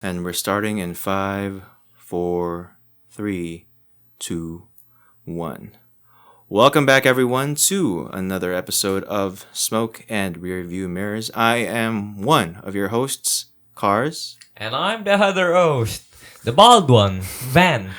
And we're starting in five, four, three, two, one. Welcome back, everyone, to another episode of Smoke and Rearview Mirrors. I am one of your hosts, Cars. And I'm the other host, the bald one, Van.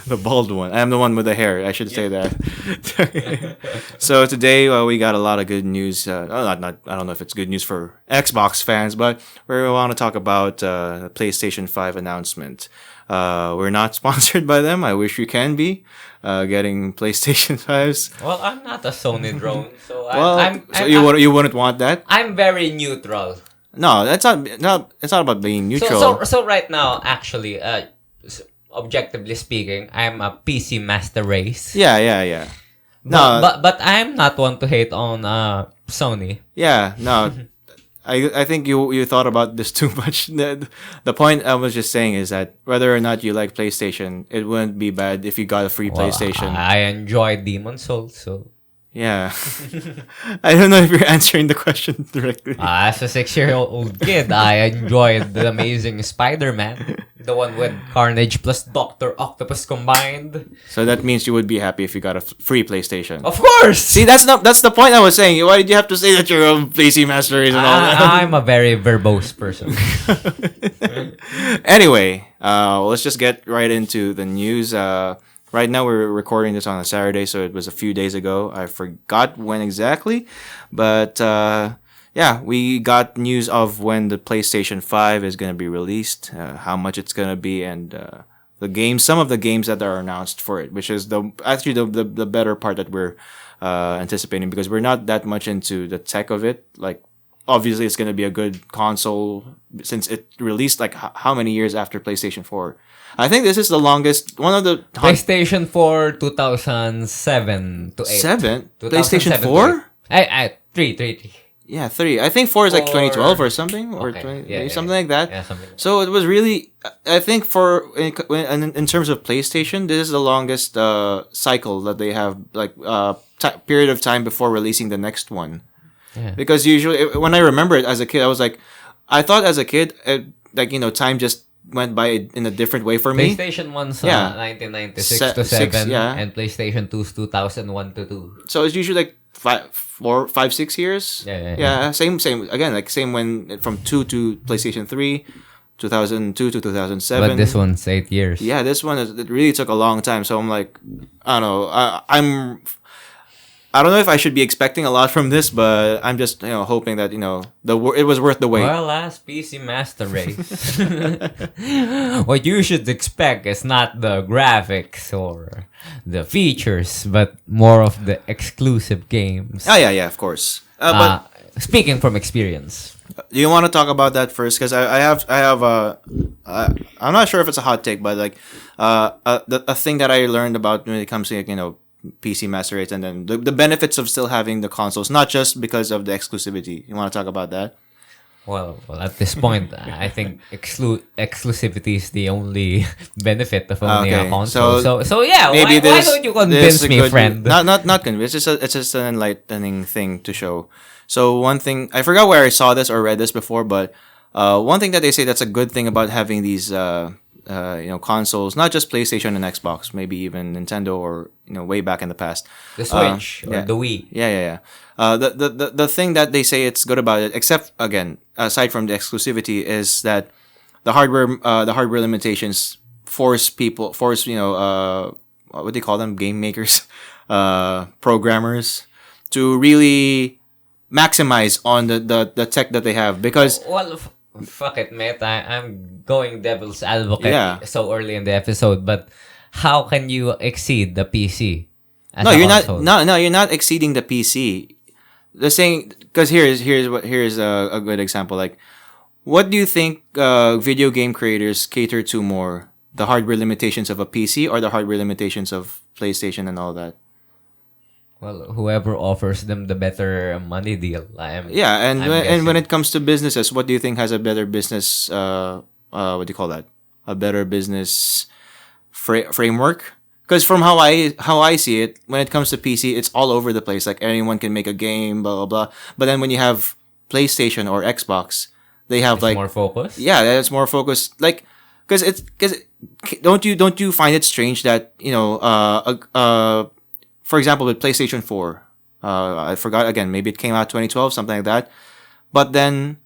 The bald one. I'm the one with the hair. I should say that. So today we got a lot of good news. I don't know if it's good news for Xbox fans, but we want to talk about the PlayStation 5 announcement. We're not sponsored by them. I wish we can be getting PlayStation 5s. Well, I'm not a Sony drone, so you wouldn't want that? I'm very neutral. No, that's not. It's not about being neutral. So right now, actually, objectively speaking, I'm a PC master race. Yeah. But I'm not one to hate on Sony. Yeah, no. I think you thought about this too much. The point I was just saying is that whether or not you like PlayStation, it wouldn't be bad if you got a free PlayStation. I enjoy Demon's Souls, so... Yeah. I don't know if you're answering the question directly. As a 6-year-old kid, I enjoyed the Amazing Spider-Man. The one with Carnage plus Dr. Octopus combined. So that means you would be happy if you got a free PlayStation. Of course! See, that's the point I was saying. Why did you have to say that you're a PC Master Race and all that? I'm a very verbose person. Anyway, let's just get right into the news. Right now, we're recording this on a Saturday, so it was a few days ago. I forgot when exactly, but yeah, we got news of when the PlayStation 5 is going to be released, how much it's going to be, and some of the games that are announced for it, which is the better part that we're anticipating, because we're not that much into the tech of it. Like, obviously, it's going to be a good console since it released like how many years after PlayStation 4? I think this is the longest one of the PlayStation 4 2007 to 8. 7? PlayStation 4? 3. Yeah, 3. I think 4 is like 2012 or something, or okay. something like that. Yeah, something. So it was really, I think in terms of PlayStation, this is the longest cycle that they have, like period of time before releasing the next one. Yeah. Because usually, when I remember it as a kid, I thought as a kid, time just went by in a different way for me. PlayStation 1's 1996 to 7, 6, yeah. and PlayStation 2's 2001 to 2. So it's usually like 5, 6 years. Yeah. Same again, like same when from 2 to PlayStation 3, 2002 to 2007. But this one's 8 years. Yeah, this one it really took a long time. So I'm like, I don't know. I don't know if I should be expecting a lot from this, but I'm just hoping that it was worth the wait. Well, as PC Master Race, what you should expect is not the graphics or the features, but more of the exclusive games. Oh yeah, of course. But speaking from experience, do you want to talk about that first? Because I have I'm not sure if it's a hot take, but like a thing that I learned about when it comes to PC Master Race, and then the benefits of still having the consoles, not just because of the exclusivity. You want to talk about that? Well, at this point, I think exclusivity is the only benefit of owning a console. So yeah, why don't you convince me, friend? Not convince. It's just an enlightening thing to show. So one thing, I forgot where I saw this or read this before, but one thing that they say that's a good thing about having these consoles, not just PlayStation and Xbox, maybe even Nintendo or way back in the past, the Switch or the Wii. Yeah. The thing that they say it's good about it, except again, aside from the exclusivity, is that the hardware limitations force what do you call them, game makers, programmers, to really maximize on the tech that they have, because fuck it, mate. I'm going devil's advocate so early in the episode, but how can you exceed the PC? You're not exceeding the PC. The saying, because here's a good example. Like, what do you think video game creators cater to more? The hardware limitations of a PC or the hardware limitations of PlayStation and all that? Well, whoever offers them the better money deal. And when it comes to businesses, what do you think has a better business? What do you call that? A better business framework? Because from how I see it, when it comes to PC, it's all over the place. Like anyone can make a game, blah blah blah. But then when you have PlayStation or Xbox, they have It's like more focused. yeah, it's more focused. Like because don't you find it strange that for example with PlayStation 4, I forgot again, maybe it came out 2012, something like that. But then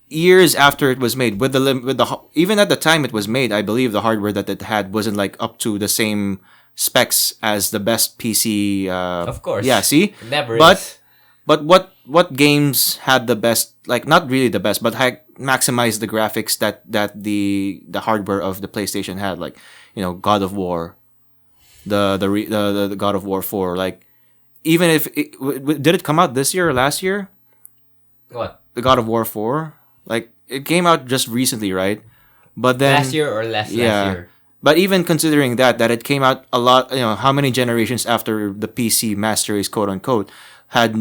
years after it was made, even at the time it was made, I believe the hardware that it had wasn't like up to the same specs as the best PC. Of course. Yeah, see, It never but is. but what games had the best, like not really the best, but had maximized the graphics that the hardware of the PlayStation had, like God of War, the God of War 4, like even if did it come out this year or last year? What? The God of War 4, like it came out just recently, right? But then Last year or last yeah. year? But even considering that it came out a lot, how many generations after the PC master race, quote unquote, had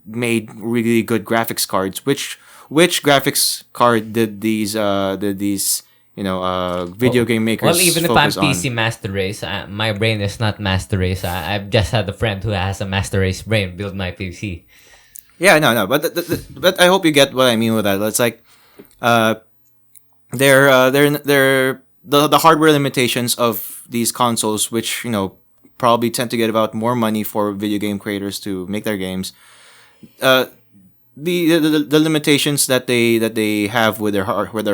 made really good graphics cards. Which graphics card did these video game makers Well, even if I'm focus on? PC Master Race, my brain is not Master Race. I've just had a friend who has a Master Race brain build my PC. Yeah, no, but I hope you get what I mean with that. It's like, they're the hardware limitations of these consoles, which probably tend to get about more money for video game creators to make their games. The limitations that they have with their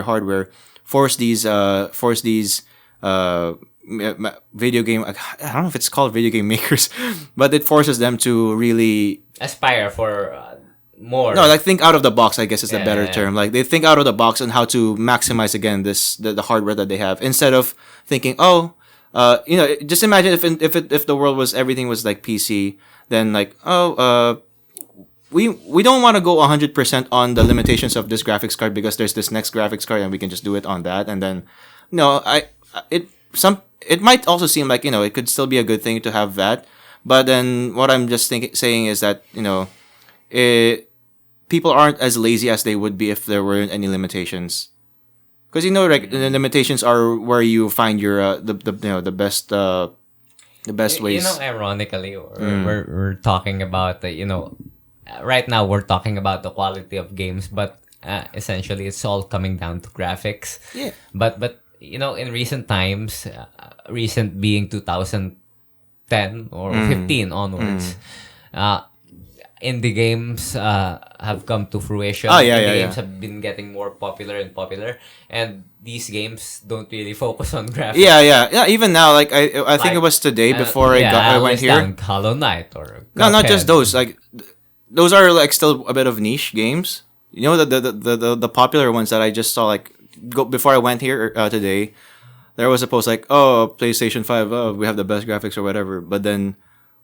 hardware force these video game, I don't know if it's called video game makers, but it forces them to really Aspire for more. no, like think out of the box, I guess is a better Yeah. term. Like they think out of the box on how to maximize again the hardware that they have, instead of thinking, just imagine if the world was, everything was like PC, then like, we don't want to go 100% on the limitations of this graphics card because there's this next graphics card and we can just do it on that. And then no, it might also seem like it could still be a good thing to have that, but then what I'm just saying is that people aren't as lazy as they would be if there weren't any limitations. Because like the limitations are where you find your the best ways. Ironically, we're talking about right now we're talking about the quality of games, but essentially it's all coming down to graphics. Yeah. But in recent times, recent being 2010 or 15 onwards, indie games have come to fruition. Oh, yeah, Indie yeah, games yeah. have been getting more popular and popular, and these games don't really focus on graphics. Yeah. Even now, like I think Like, it was today before I went list here. down Hollow Knight or No, not just Cuphead. those. Like those are like still a bit of niche games. The popular ones that I just saw, like before I went here today. There was a post like, PlayStation 5, we have the best graphics or whatever. But then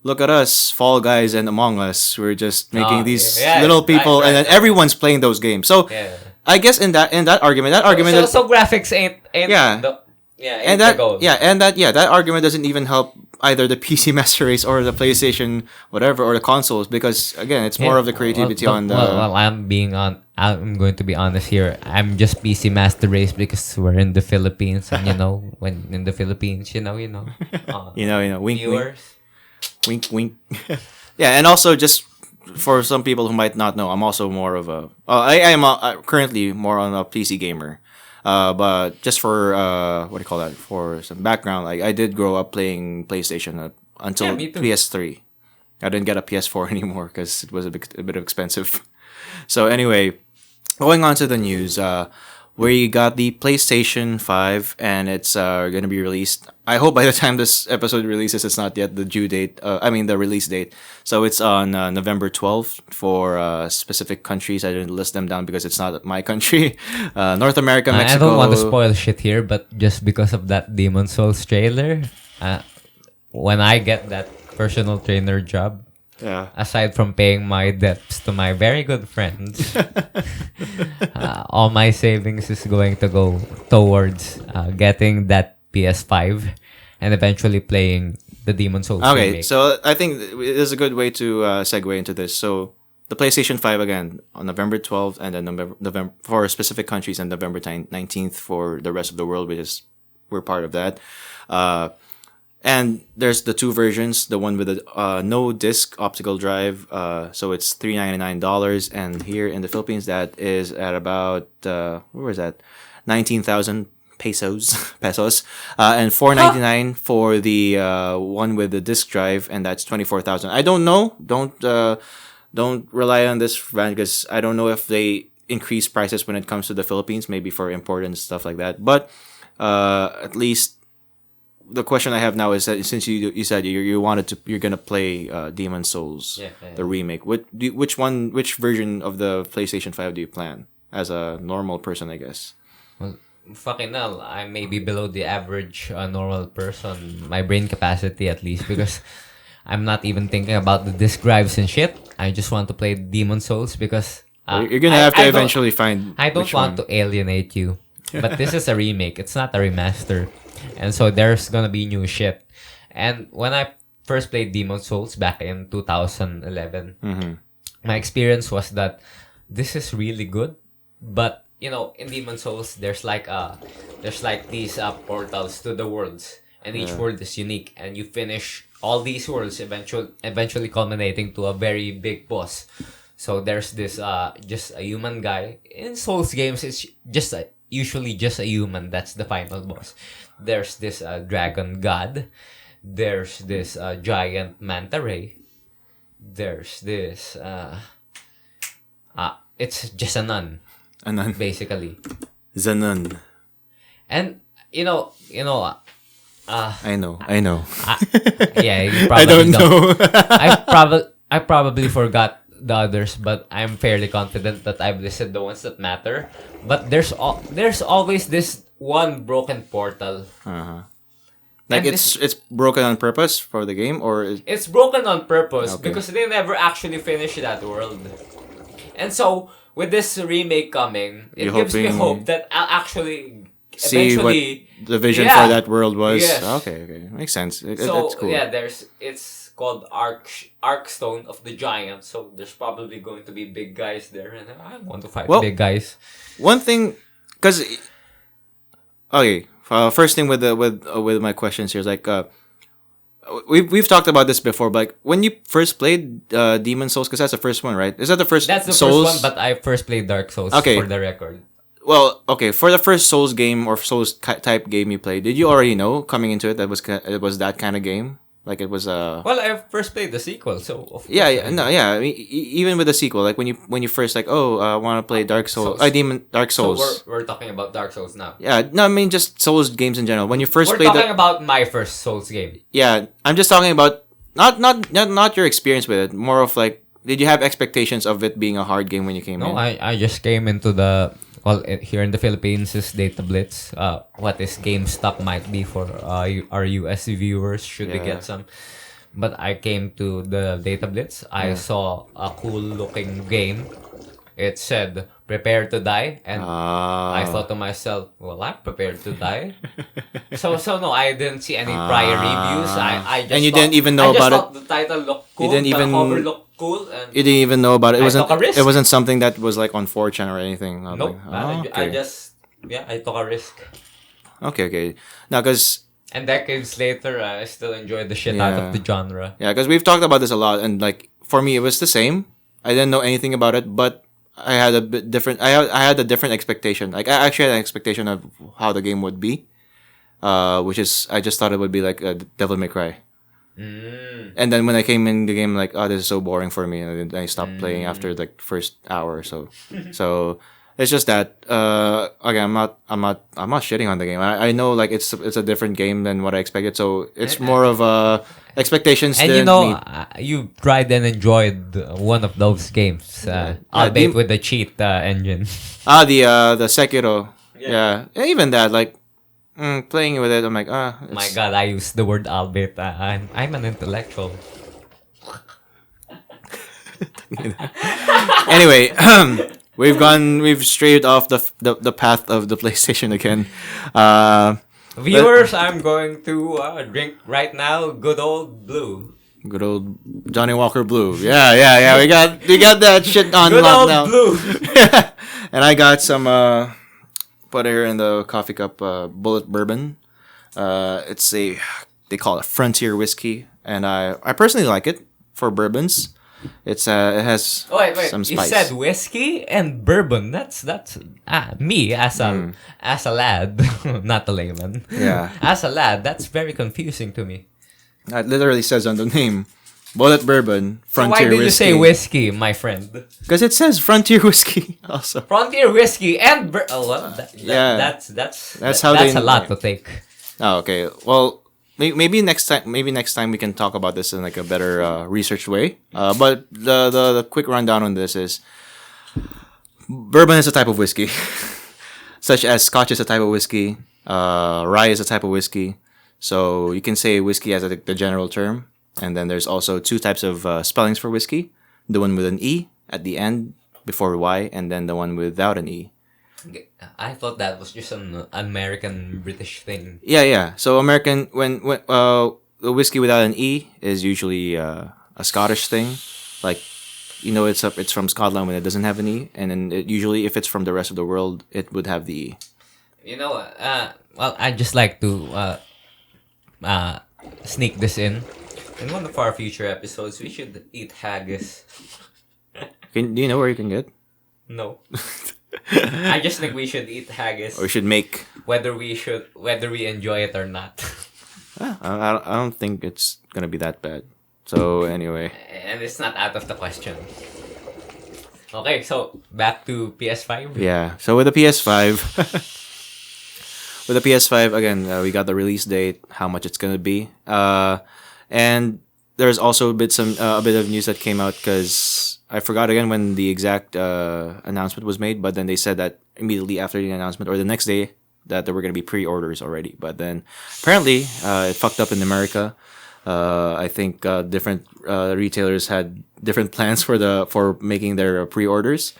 look at us, Fall Guys and Among Us. We're just making these yeah, little people, right, and then everyone's playing those games. So Yeah. I guess in that argument, So graphics ain't Yeah. ain't the goal. that argument doesn't even help either the PC Master Race or the PlayStation whatever or the consoles, because again, it's more of the creativity on the. Well, I'm going to be honest here. I'm just PC Master Race because we're in the Philippines, and when in the Philippines, Wink, viewers. wink, wink. Yeah, and also just for some people who might not know, I'm also more of a. I am currently more on a PC gamer. But just for what do you call that? For some background, like I did grow up playing PlayStation until Yeah, me too. PS3. I didn't get a PS4 anymore because it was a bit expensive. So anyway, going on to the news. We got the PlayStation 5, and it's going to be released. I hope by the time this episode releases, it's not yet the due date. The release date. So it's on November 12th for specific countries. I didn't list them down because it's not my country. North America, Mexico. I don't want to spoil shit here, but just because of that Demon Souls trailer, when I get that personal trainer job, Yeah. aside from paying my debts to my very good friends, all my savings is going to go towards getting that PS5 and eventually playing the Demon Souls Okay, remake. so I think it is a good way to segue into this. So the PlayStation 5 again on November 12th, and then November for specific countries, and November 19th for the rest of the world, which is we're part of that. And there's the two versions. The one with the no disc optical drive. So it's $399, and here in the Philippines that is at about where was that? 19,000 pesos, and 499 for the one with the disc drive, and that's 24,000. I don't know. Don't rely on this brand because I don't know if they increase prices when it comes to the Philippines, maybe for import and stuff like that. But at least the question I have now is that since you said you're gonna play Demon Souls, the remake. Which version of the PlayStation 5 do you plan as a normal person? I guess. Well, fucking hell, I may be below the average normal person, my brain capacity at least, because I'm not even thinking about the disk drives and shit. I just want to play Demon Souls because You're gonna have to eventually find. I don't want to alienate you, but this is a remake. It's not a remaster, and so there's gonna be new shit. And when I first played Demon Souls back in 2011, my experience was that this is really good, but you know, in Demon Souls, there's like these portals to the worlds, and each world is unique, and you finish all these worlds eventually culminating to a very big boss. So there's this just a human guy. In Souls games, it's usually just a human. That's the final boss. There's this dragon god. There's this giant manta ray. There's this it's just a nun. A nun. Basically. Zanun. And you know I know. yeah, you probably I don't know. I probably forgot the others, but I'm fairly confident that I've listed the ones that matter. But there's always this one broken portal. Like it's broken on purpose for the game, or it's broken on purpose because they never actually finished that world. And so with this remake coming, it gives me hope that I'll actually see eventually what the vision for that world was. Yes. Okay, makes sense. So it's cool. yeah, it's called Arkstone of the Giant. So there's probably going to be big guys there, and I want to fight big guys. One thing, because first thing with my questions here is like we've talked about this before, but like when you first played Demon Souls, because that's the first one, right? Is that the first? That's the Souls? first one, but I first played Dark Souls for the record. Well, okay, for the first Souls game or Souls type game you played, did you already know coming into it that it was that kind of game? Like it was Well, I first played the sequel, so of course I mean, even with the sequel, like when you first like, I want to play Dark Souls, Dark Souls. So we're talking about Dark Souls now. Yeah, no, I mean just Souls games in general. When you first we're played, talking about my first Souls game. Yeah, I'm just talking about not your experience with it. More of like, did you have expectations of it being a hard game when you came in? No, I just came into the. Well, here in the Philippines is Data Blitz. What is GameStop might be for our US viewers should they get some. But I came to the Data Blitz. I saw a cool looking game. It said, prepare to die. And I thought to myself, well, I'm prepared to die. so no, I didn't see any prior reviews. I just and you didn't even know about it. The title looked cool. You didn't even the cover looked cool. And you didn't even know about it. It took a risk. It wasn't something that was like on 4chan or anything. Nope. I took a risk. Okay. Now, because... And decades later, I still enjoy the shit out of the genre. Yeah, because we've talked about this a lot, and like for me, it was the same. I didn't know anything about it, but I had a bit different. I had a different expectation. Like I actually had an expectation of how the game would be, which is I just thought it would be like a Devil May Cry. And then when I came in the game, like, this is so boring for me, and then I stopped playing after like first hour or so. So it's just that again, I'm not shitting on the game. I know like it's a different game than what I expected. So it's more of expectations. And you know, you tried and enjoyed one of those games, albeit with the cheat engine. The Sekiro. Yeah. Even that, like. Playing with it, I'm like, My God, I use the word albeit. I'm an intellectual. Anyway, we've strayed off the path of the PlayStation again. Viewers, I'm going to drink right now. Good old blue. Good old Johnny Walker Blue. Yeah. We got that shit on good lock old now. Blue. And I got some put it here in the coffee cup bullet bourbon. It's a they call it frontier whiskey, and I personally like it for bourbons. It has Oh, wait. some You spice. said whiskey and bourbon. That's me as a lad, not a layman. Yeah. As a lad, that's very confusing to me. It literally says on the name, Bullet Bourbon So Frontier why did Whiskey. you say whiskey, my friend? Because it says Frontier Whiskey also. Frontier whiskey and Yeah. That's how that's they- a lot to take. Oh, okay. Well, maybe next time. Maybe next time we can talk about this in like a better researched way. But the quick rundown on this is, bourbon is a type of whiskey, such as Scotch is a type of whiskey. Rye is a type of whiskey. So you can say whiskey as the general term. And then there's also two types of spellings for whiskey. The one with an E at the end before Y, and then the one without an E. I thought that was just an American British thing. Yeah. So American when the whiskey without an E is usually a Scottish thing, like it's from Scotland when it doesn't have an E, and then usually if it's from the rest of the world it would have the E. Well, I just like to sneak this in. In one of our future episodes, we should eat haggis. Do you know where you can get? No. I just think we should eat haggis. Or we should make. Whether we enjoy it or not. I don't think it's gonna be that bad. So anyway. And it's not out of the question. Okay, so back to PS5. Yeah. So with the PS5, with the PS5 again, we got the release date, how much it's gonna be, and there's also a bit of news that came out because I forgot again when the exact announcement was made, but then they said that immediately after the announcement or the next day that there were gonna be pre-orders already. But then apparently it fucked up in America. I think different retailers had different plans for making their pre-orders.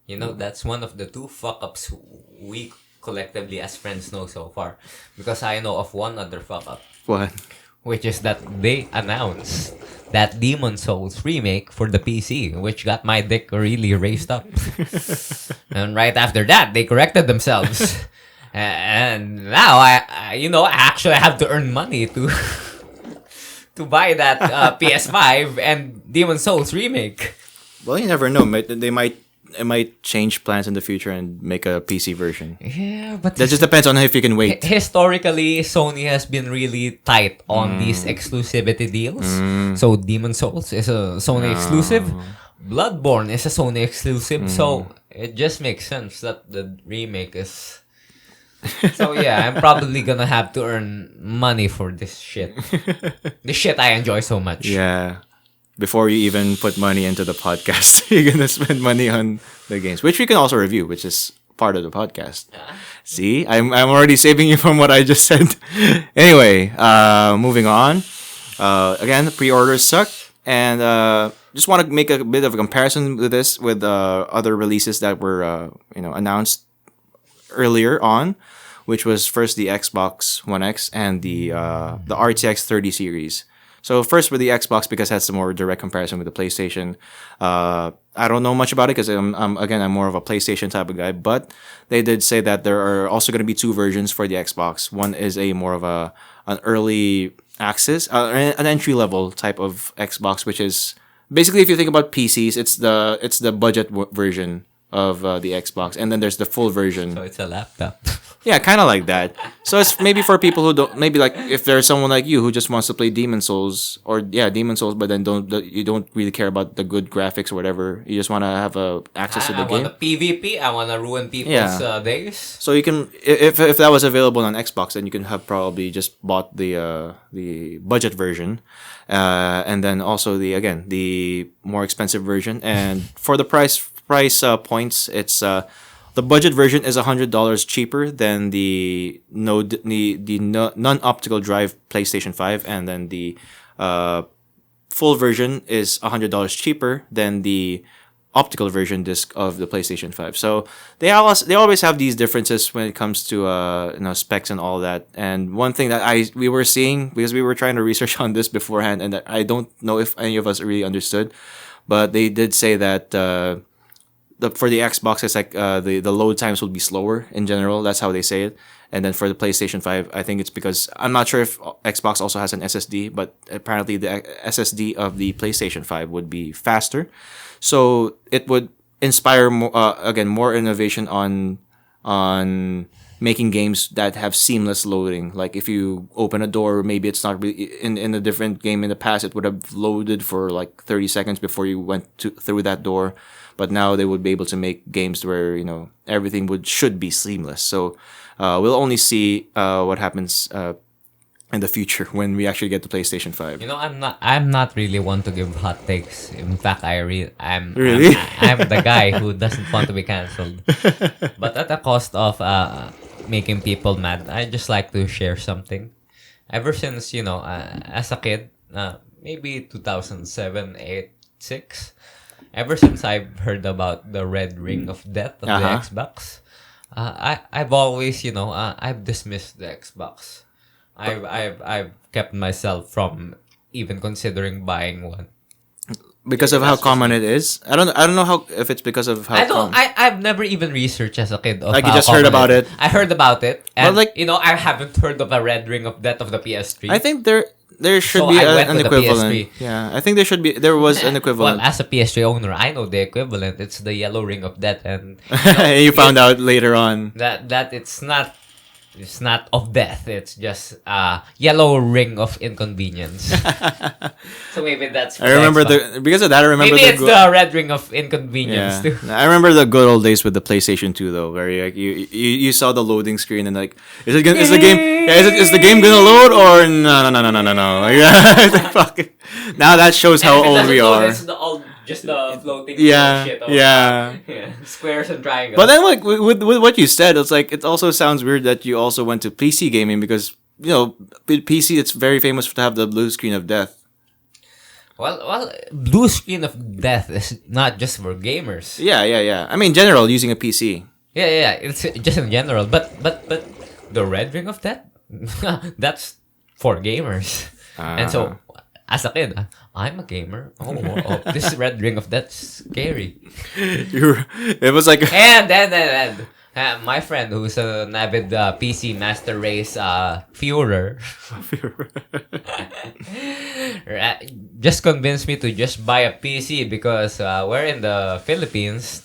That's one of the two fuck-ups we collectively as friends know so far. Because I know of one other fuck-up. What? Which is that they announced that Demon Souls remake for the PC, which got my dick really raised up. And right after that, they corrected themselves. And now I actually have to earn money to buy that PS5 and Demon Souls remake. Well, you never know. It might change plans in the future and make a PC version. Yeah, but That just depends on if you can wait. Historically, Sony has been really tight on these exclusivity deals. So Demon Souls is a Sony exclusive. Bloodborne is a Sony exclusive. So it just makes sense that the remake is... So yeah, I'm probably gonna have to earn money for this shit. This shit I enjoy so much. Yeah. Before you even put money into the podcast, you're gonna spend money on the games, which we can also review, which is part of the podcast. See, I'm already saving you from what I just said. Anyway, moving on. Again, the pre-orders suck, and just want to make a bit of a comparison with this with other releases that were announced earlier on, which was first the Xbox One X and the RTX 30 series. So first with the Xbox, because it has some more direct comparison with the PlayStation. I don't know much about it because I'm more of a PlayStation type of guy. But they did say that there are also going to be two versions for the Xbox. One is a more of an early access, an entry level type of Xbox, which is basically, if you think about PCs, it's the budget version of the Xbox, and then there's the full version. So it's a laptop. Yeah, kind of like that. So it's maybe for people who don't, maybe like if there's someone like you who just wants to play Demon Souls, Demon Souls, but then you don't really care about the good graphics or whatever. You just want to have access to the I game. want a PvP. I want to ruin people's days. So you can, if that was available on Xbox, then you can have probably just bought the budget version, and then also the more expensive version. And for the price points, it's the budget version is $100 cheaper than the non-optical drive PlayStation 5, and then the full version is $100 cheaper than the optical version disc of the PlayStation 5. So they always have these differences when it comes to specs and all that. And one thing that we were seeing, because we were trying to research on this beforehand, and that I don't know if any of us really understood, but they did say that for the Xbox, it's like the load times will be slower in general. That's how they say it. And then for the PlayStation 5, I think it's because I'm not sure if Xbox also has an SSD, but apparently the SSD of the PlayStation 5 would be faster. So it would inspire more, again, more innovation on making games that have seamless loading. Like if you open a door, maybe it's not really in a different game in the past, it would have loaded for like 30 seconds before you went through that door. But now they would be able to make games where everything should be seamless. So we'll only see what happens in the future when we actually get the PlayStation 5. I'm not really one to give hot takes. In fact, I'm Really? I'm the guy who doesn't want to be cancelled. But at the cost of making people mad, I just like to share something. Ever since, as a kid, maybe 2007, 8, 6, ever since I've heard about the red ring of death of the Xbox, I've always, I've dismissed the Xbox. I've kept myself from even considering buying one because of how common it is. I don't know if it's because of how. I've never even researched as a kid. Of like how you just heard about it. I heard about it, and well, I haven't heard of a red ring of death of the PS3. I think there should be an equivalent. Yeah, I think there was an equivalent. Well, as a PS3 owner, I know the equivalent. It's the yellow ring of death, and you found out later on that it's not. It's not of death. It's just yellow ring of inconvenience. So maybe that's. I remember because of that. I remember maybe it's the red ring of inconvenience too. I remember the good old days with the PlayStation 2 though, where you saw the loading screen and like, is the game is the game gonna load or no? Yeah, fuck it. Now that shows how old we are. Just the floating shit. Yeah. Squares and triangles. But then, like with what you said, it's like it also sounds weird that you also went to PC gaming because PC it's very famous to have the blue screen of death. Well, blue screen of death is not just for gamers. Yeah. I mean, general using a PC. Yeah. It's just in general, but the red ring of death, that's for gamers, and so. As a kid, I'm a gamer. Oh, this red ring of death's scary. It was like... And my friend, who's an avid PC Master Race Führer, just convinced me to just buy a PC because we're in the Philippines.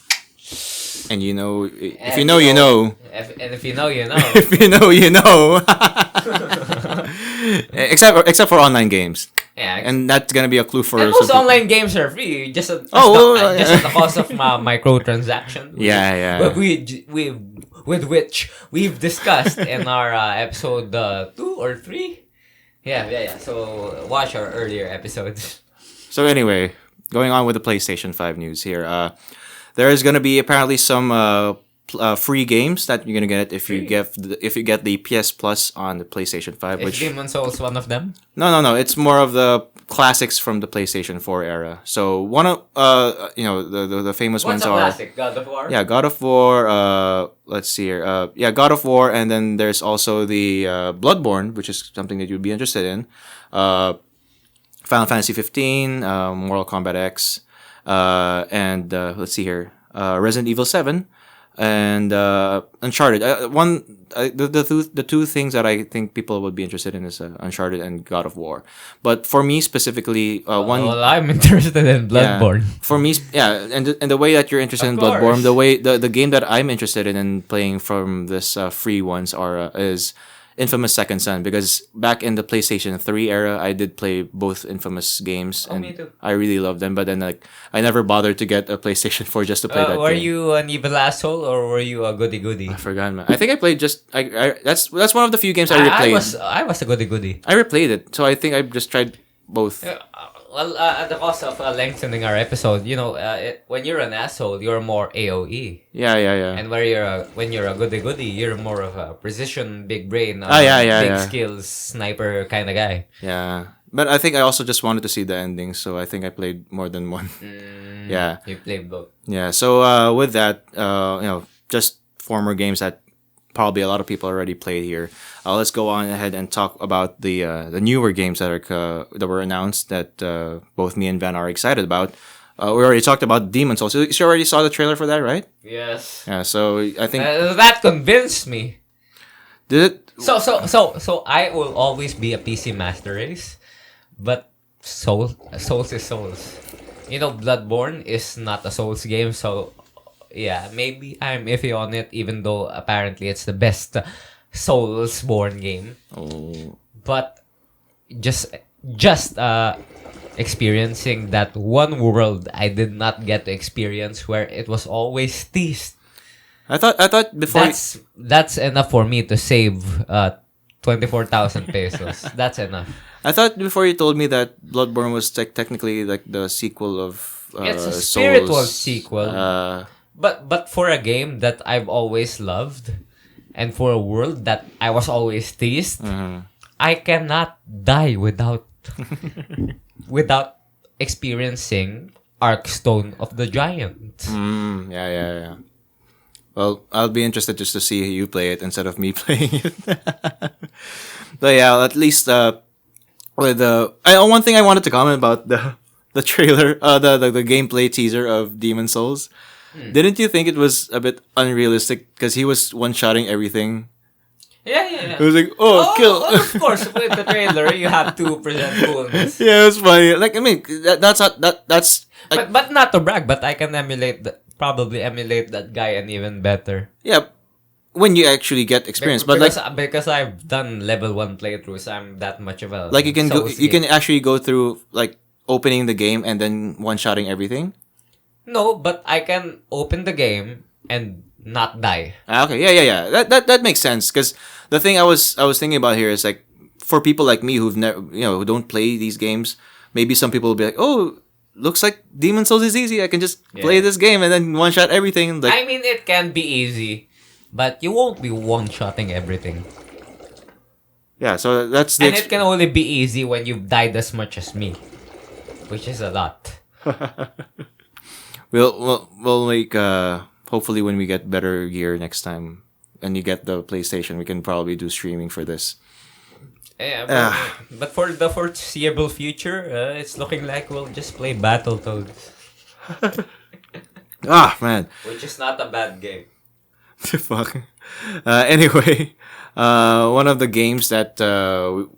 And if you know, you know. If you know, you know. If you know, you know. Except for online games. Yeah, and that's gonna be a clue for. And most online games are free, just at the cost of microtransaction. Yeah. With which we've discussed in our episode 2 or 3. Yeah. So watch our earlier episodes. So anyway, going on with the PlayStation 5 news here. There is gonna be apparently some free games that you're gonna get if you get the PS Plus on the PlayStation 5. Is Demon's Souls one of them? No. It's more of the classics from the PlayStation 4 era. So one of the famous ones are. What's a classic? God of War. Yeah, God of War. Let's see here. God of War, and then there's also the Bloodborne, which is something that you'd be interested in. Final Fantasy 15, Mortal Kombat X, and let's see here. Resident Evil 7. And Uncharted. The two things that I think people would be interested in is Uncharted and God of War. But for me specifically, Well, I'm interested in Bloodborne. Yeah, for me, and the way that you're interested in Bloodborne, the game that I'm interested in playing from this free ones is Infamous Second Son, because back in the PlayStation 3 era, I did play both Infamous games, and me too. I really loved them. But then, I never bothered to get a PlayStation 4 just to play that game. Were you an evil asshole or were you a goody? I forgot, man. I think I played that's one of the few games I replayed. I was a goody. I replayed it, so I think I just tried both. Well, at the cost of lengthening our episode, when you're an asshole, you're more AOE. Yeah. And when you're a goody, you're more of a precision, big brain, big skills, sniper kind of guy. Yeah, but I think I also just wanted to see the ending, so I think I played more than one. Yeah, you played both. Yeah, so with that, just former games that probably a lot of people already played here. Let's go on ahead and talk about the newer games that were announced that both me and Van are excited about. we already talked about Demon Souls. You already saw the trailer for that, right? Yes. Yeah. So I think That convinced me. did it. So I will always be a PC master race, but Souls is Souls. You know, Bloodborne is not a Souls game, so yeah, maybe I'm iffy on it, even though apparently it's the best Soulsborne game. Oh. But just experiencing that one world I did not get to experience, where it was always teased. I thought before. That's enough for me to save 24,000 pesos. That's enough. I thought before you told me that Bloodborne was technically like the sequel of It's a Souls. spiritual sequel. Uh, But for a game that I've always loved, and for a world that I was always teased, I cannot die without without experiencing Arkstone of the Giant. yeah. Well, I'll be interested just to see you play it instead of me playing it. But yeah, at least with one thing I wanted to comment about the trailer, the gameplay teaser of Demon Souls. Didn't you think it was a bit unrealistic because he was one-shotting everything? Yeah. It was like, kill. Of course, with the trailer, you have to present coolness. Yeah, it was funny. Like, I mean, that's like, But not to brag, but I can probably emulate that guy and even better. yeah, when you actually get experience. But because I've done level 1 playthroughs, I'm that much of a like you can Souls you can geek. actually go through like opening the game and then one-shotting everything. No, but I can open the game and not die. Okay, yeah. That makes sense because the thing I was thinking about here is like for people like me who've never who don't play these games, maybe some people will be like, oh, looks like Demon Souls is easy. I can just play this game and then one shot everything. Like, I mean, it can be easy, but you won't be one-shotting everything. yeah, so that's the And it can only be easy when you've died as much as me, which is a lot. we'll make hopefully when we get better gear next time and you get the PlayStation, we can probably do streaming for this. Yeah, but for the foreseeable future, it's looking like we'll just play Battletoads, Man. which is not a bad game. Fuck. Anyway, one of the games that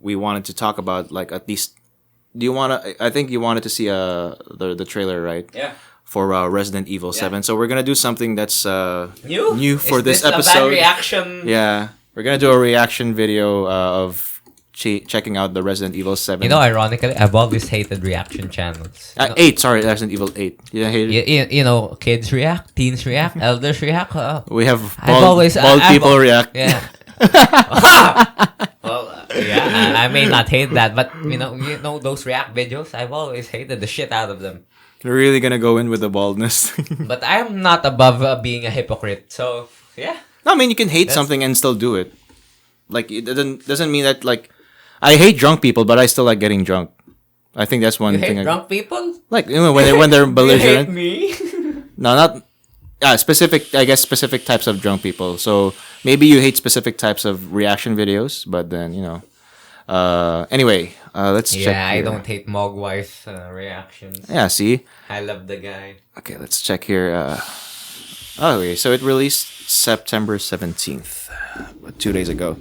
we wanted to talk about, like at least, I think you wanted to see the trailer, right? Yeah. For Resident Evil 7. So we're gonna do something that's New for is this a bad episode. reaction? Yeah, we're gonna do a reaction video of checking out the Resident Evil 7. You know, ironically, I've always hated reaction channels. 8. Sorry, Resident Evil 8. You hate it? You know, kids react, teens react, elders react. We have I've bald people react. Yeah. Well, yeah, I may not hate that, but you know those react videos. I've always hated the shit out of them. You're really gonna go in with the baldness. But I am not above being a hypocrite. So yeah. No, I mean you can hate something and still do it. Like it doesn't mean that like I hate drunk people, but I still like getting drunk. I think that's one You thing. hate drunk people? Like when they're belligerent. You hate me? No, not specific. I guess specific types of drunk people. So maybe you hate specific types of reaction videos, but then Anyway, let's check. Yeah, I here. don't hate Mogwai's reactions. Yeah, see. I love the guy. Okay, let's check here. Okay, so it released September 17th, 2 days ago.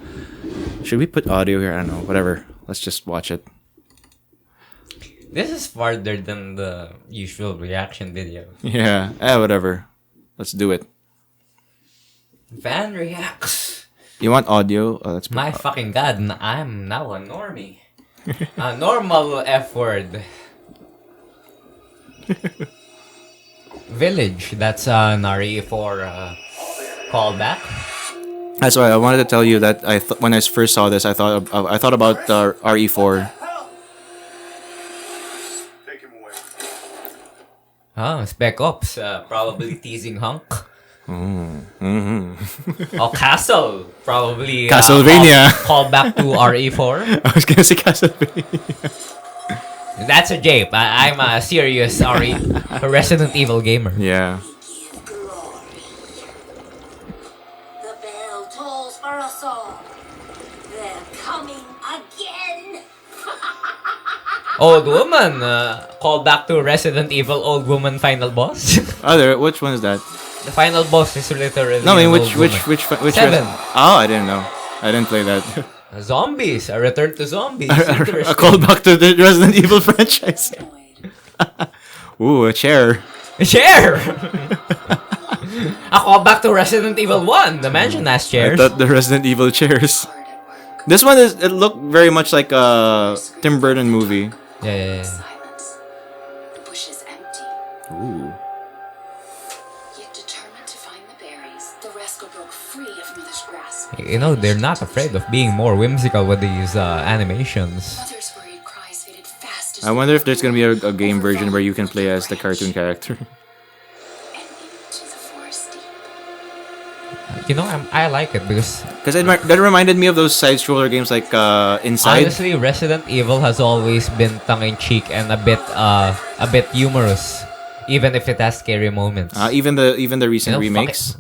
Should we put audio here? I don't know. Whatever. Let's just watch it. This is farther than the usual reaction video. Yeah. Whatever. Let's do it. Van reacts. You want audio? Let's put My fucking god, I'm now a normie. A normal F word. Village, that's an RE4 callback. That's why I wanted to tell you that when I first saw this, I thought about RE4. Oh, Spec Ops, probably teasing Hunk. Oh, Castle, probably Castlevania. Call back to RE4. I was gonna say Castlevania. That's a jape. I'm a serious Resident Evil gamer. Yeah. The bell tolls for us all. They're coming again. Old woman. Call back to Resident Evil Old Woman final boss. Which one is that? The final boss is literally. No, I mean an old woman. which 7. Oh, I didn't know. I didn't play that. Zombies. A return to zombies. A Interesting. callback to the Resident Evil franchise. Ooh, a chair. Chair. A callback to Resident Evil 1. The mansion has I chairs. thought the Resident Evil chairs. Hard at work. This one it looked very much like a Tim Burton movie. Yeah. Silence. The bush is empty. Ooh. Yet determined to find the berries, the rascal broke free of Mother's grasp. You know, they're not afraid of being more whimsical with these animations. Mother's worried cries faded fast as I wonder if there's gonna be a game version where you can play as the cartoon character. and into the forest deep. You know, I like it because Because that reminded me of those side-scroller games like Inside. honestly, Resident Evil has always been tongue-in-cheek and a bit humorous, even if it has scary moments. Even the recent You know, fuck remakes.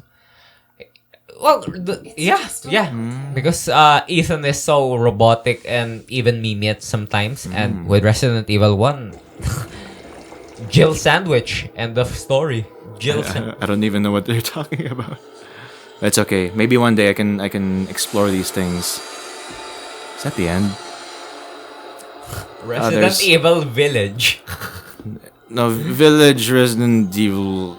Well, yeah, because Ethan is so robotic and even memey sometimes, and with Resident Evil 1, Jill sandwich, end of story. Jill sandwich. I don't even know what they're talking about. That's okay. Maybe one day I can explore these things. Is that the end? Resident there's- Evil Village. No, Village Resident Evil.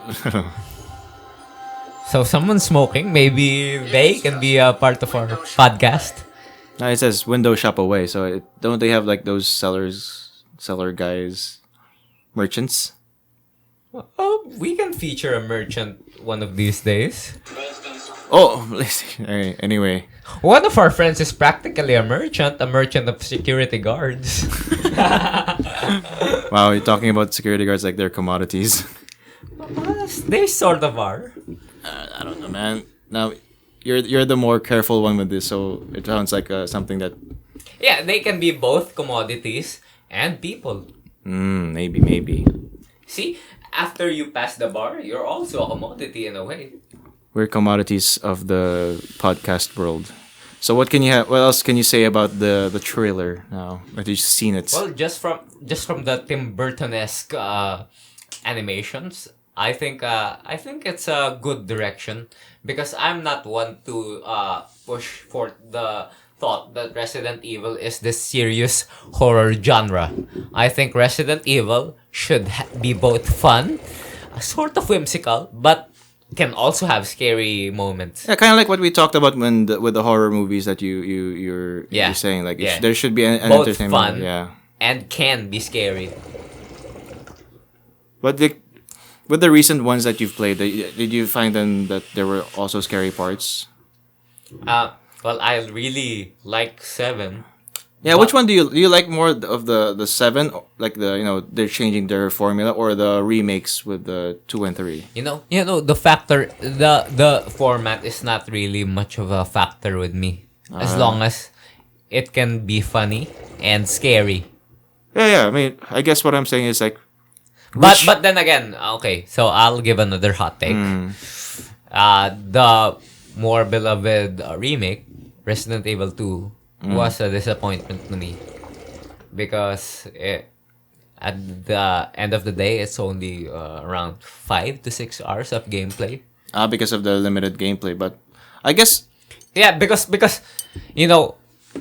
So someone smoking, maybe they can be a part of our podcast. No, it says window shop away. So don't they have like those seller guys, merchants? Oh, we can feature a merchant one of these days. Oh, alright, anyway. One of our friends is practically a merchant of security guards. Wow, you're talking about security guards like they're commodities. Well, they sort of are. I don't know, man. Now, you're the more careful one with this, so it sounds like something that. Yeah, they can be both commodities and people. Maybe. See, after you pass the bar, you're also a commodity in a way. We're commodities of the podcast world. So what else can you say about the trailer now that you've seen it? Well, just from the Tim Burton-esque animations, I think it's a good direction because I'm not one to push for the thought that Resident Evil is this serious horror genre. I think Resident Evil should be both fun, sort of whimsical, but can also have scary moments. Yeah, kind of like what we talked about with the horror movies that you're saying. Like there should be an Both entertainment. fun Yeah. and can be scary. But with the recent ones that you've played, did you find them that there were also scary parts? Well, I really like 7. Yeah, which one do you like more of the 7, like they're changing their formula, or the remakes with the 2 and 3? You know the factor, the format is not really much of a factor with me, as long as it can be funny and scary. Yeah. I mean, I guess what I'm saying is like, But then again, okay, so I'll give another hot take. The more beloved remake, Resident Evil 2, was a disappointment to me because at the end of the day, it's only around 5 to 6 hours of gameplay. because of the limited gameplay, but I guess Yeah, because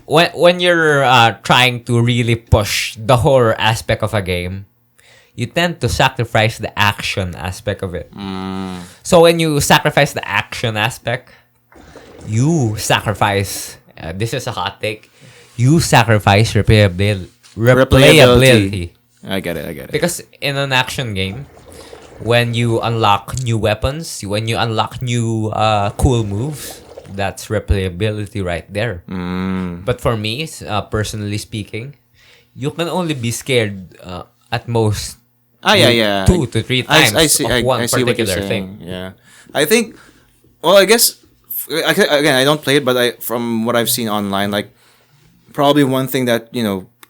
when you're trying to really push the horror aspect of a game, you tend to sacrifice the action aspect of it. So when you sacrifice the action aspect, you sacrifice. This is a hot take. You sacrifice replayability. I get it. Because in an action game, when you unlock new weapons, when you unlock new cool moves, that's replayability right there. But for me, personally speaking, you can only be scared at most 2 to 3 times I see of one I see what you're particular saying. thing. Yeah, I think. Well, I guess again, I don't play it, but from what I've seen online, like probably one thing that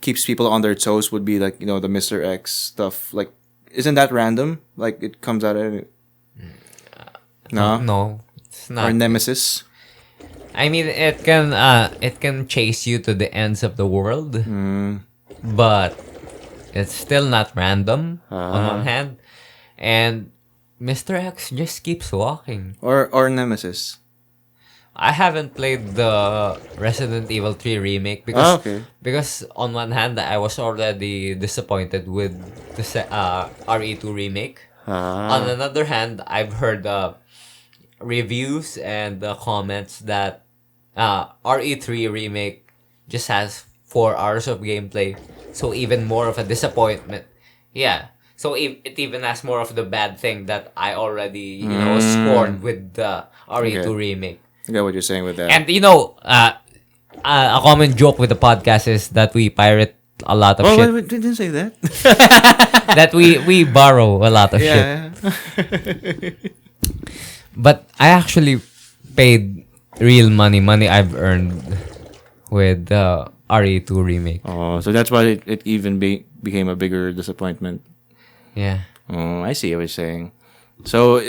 keeps people on their toes would be like the Mr. X stuff. Like, isn't that random? Like it comes out of No, it's not. or Nemesis. I mean, it can chase you to the ends of the world, but it's still not random on Ah. one hand, and Mr. X just keeps walking. Or Nemesis. I haven't played the Resident Evil 3 remake because Okay. on one hand I was already disappointed with the RE2 remake. On another hand, I've heard reviews and comments that RE3 remake just has 4 hours of gameplay, so even more of a disappointment. Yeah. So it even has more of the bad thing that I already scored with the RE2 Okay. remake. I get what you're saying with that. And a common joke with the podcast is that we pirate a lot of oh, shit. wait, didn't say that. That we borrow a lot of shit. yeah. But I actually paid real money I've earned with the RE2 remake. Oh, so that's why it even became a bigger disappointment. Yeah. Oh, I see what you're saying. So,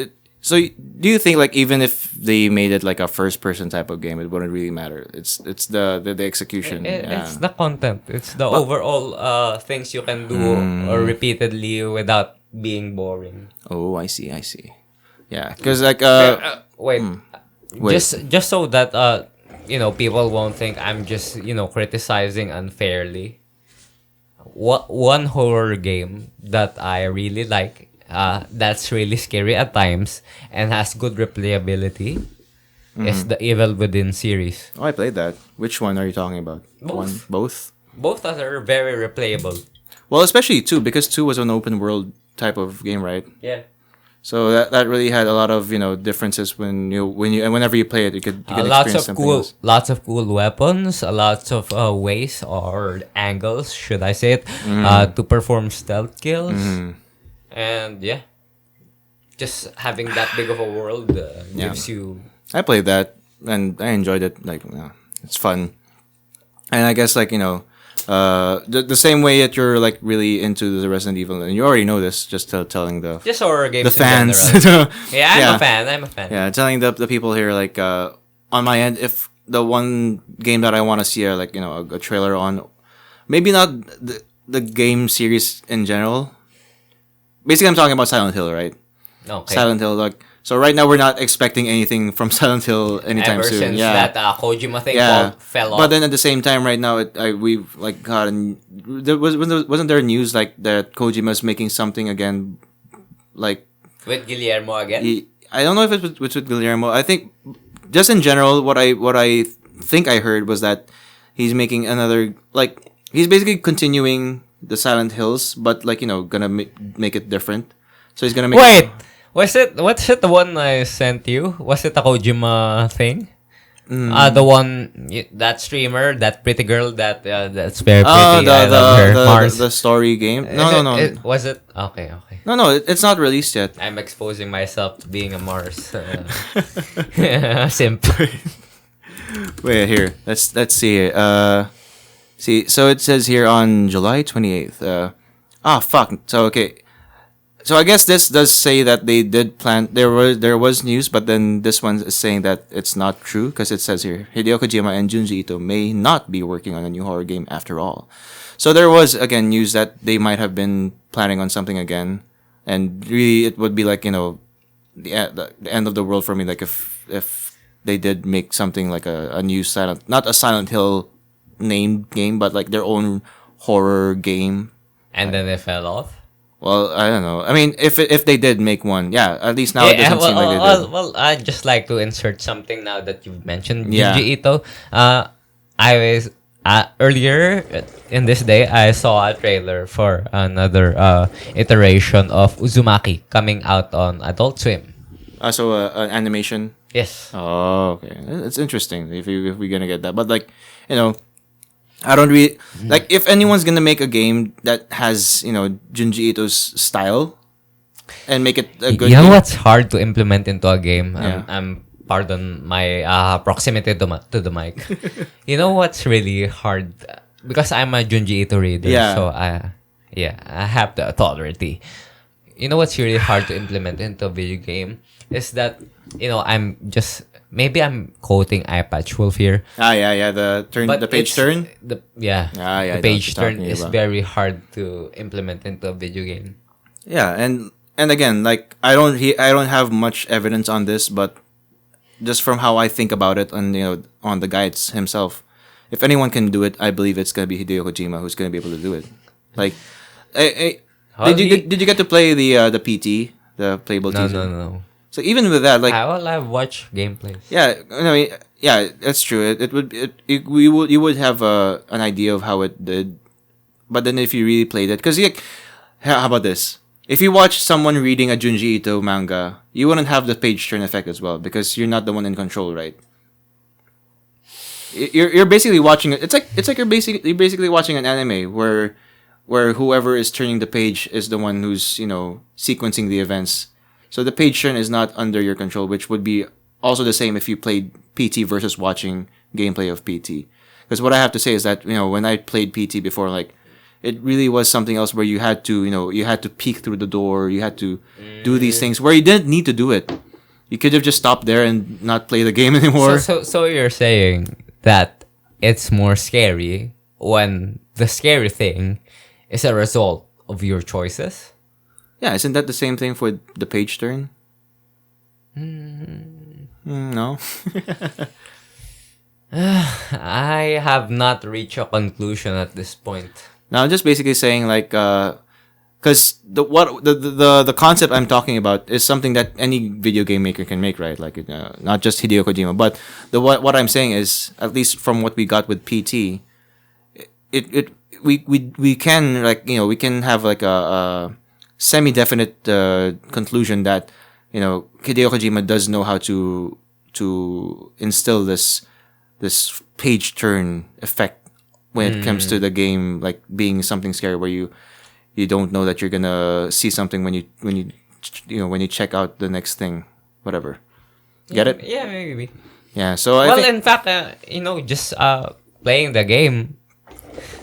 do you think like even if they made it like a first-person type of game, it wouldn't really matter? It's the execution. Yeah. It's the content. It's the overall things you can do or repeatedly without being boring. Oh, I see. Yeah, because like Wait. Wait. Just so that people won't think I'm just criticizing unfairly. One horror game that I really like, that's really scary at times and has good replayability, is the Evil Within series. oh, I played that. Which one are you talking about? Both. Both. Both are very replayable. Well, especially 2 because 2 was an open world type of game, right? Yeah. So that really had a lot of differences whenever you play it, you can Lots experience of something cool, else. lots of cool weapons, lots of ways or angles, should I say it, to perform stealth kills, and yeah, just having that big of a world gives you. I played that and I enjoyed it. Like, it's fun, and I guess like the same way that you're like really into the Resident Evil, and you already know this, just telling Just horror games the fans. in general. Yeah, Yeah. I'm a fan. Yeah, telling the people here like on my end, if the one game that I want to see like a trailer on, maybe not the game series in general. Basically, I'm talking about Silent Hill, right? Okay. Silent Hill, like so. Right now, we're not expecting anything from Silent Hill anytime Ever soon. since Yeah, that Kojima thing fell off. but then at the same time, right now, we've like gotten wasn't there news like that Kojima's making something again, like with Guillermo again. I don't know if it was with Guillermo. I think just in general, what I think I heard was that he's making another like he's basically continuing the Silent Hills, but like gonna make it different. So he's gonna make Wait, what's it the one I sent you? Was it a Kojima thing? The one that streamer, that pretty girl that's very pretty. I love her. Mars. the story game. No. Was it okay? No, it's not released yet. I'm exposing myself to being a Mars simp. Wait, here. Let's see it. See, so it says here on July 28th. Fuck. So okay. So I guess this does say that they did plan. There was news, but then this one is saying that it's not true because it says here Hideo Kojima and Junji Ito may not be working on a new horror game after all. So there was again news that they might have been planning on something again, and really it would be like the end of the world for me. Like if they did make something like a new not a Silent Hill named game, but like their own horror game. And then it fell off. Well, I don't know. I mean, if they did make one, yeah, at least now it doesn't seem like they did. Well, I'd just like to insert something now that you've mentioned Yeah. Junji Ito. I was earlier in this day, I saw a trailer for another iteration of Uzumaki coming out on Adult Swim. So an animation. Yes. Oh, okay. It's interesting if we're gonna get that, but like, I don't really like if anyone's gonna make a game that has Junji Ito's style and make it a good. You know game. what's hard to implement into a game? Yeah. Pardon my proximity to the mic. You know what's really hard, because I'm a Junji Ito reader, Yeah. so I have the authority. You know what's really hard to implement into a video game is that I'm just maybe I'm quoting iPatch Wolf here. Yeah. The page turn. The Yeah, I the know what page you're turn talking is about. very hard to implement into a video game. Yeah, and again, like I don't have much evidence on this, but just from how I think about it, and on the guides himself, if anyone can do it, I believe it's gonna be Hideo Kojima who's gonna be able to do it. Like, Well, did you get to play the PT, the playable No, teaser? no. So even with that, like, I've watched gameplays. yeah, yeah, that's true. You would have an idea of how it did, but then if you really played it, because like, how about this? If you watch someone reading a Junji Ito manga, you wouldn't have the page turn effect as well because you're not the one in control, right? You're basically watching it. It's like you're basically watching an anime where whoever is turning the page is the one who's sequencing the events. So the page turn is not under your control, which would be also the same if you played PT versus watching gameplay of PT. Because what I have to say is that when I played PT before, like, it really was something else where you had to peek through the door, you had to do these things where you didn't need to do it. You could have just stopped there and not play the game anymore. So you're saying that it's more scary when the scary thing is a result of your choices? Yeah, isn't that the same thing for the page turn? No. I have not reached a conclusion at this point. No, I'm just basically saying, like, because the concept I'm talking about is something that any video game maker can make, right? Like, not just Hideo Kojima, but what I'm saying is, at least from what we got with PT, we can, like, we can have like a semi-definite conclusion that Hideo Kojima does know how to instill this page turn effect when it comes to the game, like being something scary where you don't know that you're gonna see something when you check out the next thing, whatever. Get it? Yeah, maybe. Yeah. So In fact, just playing the game,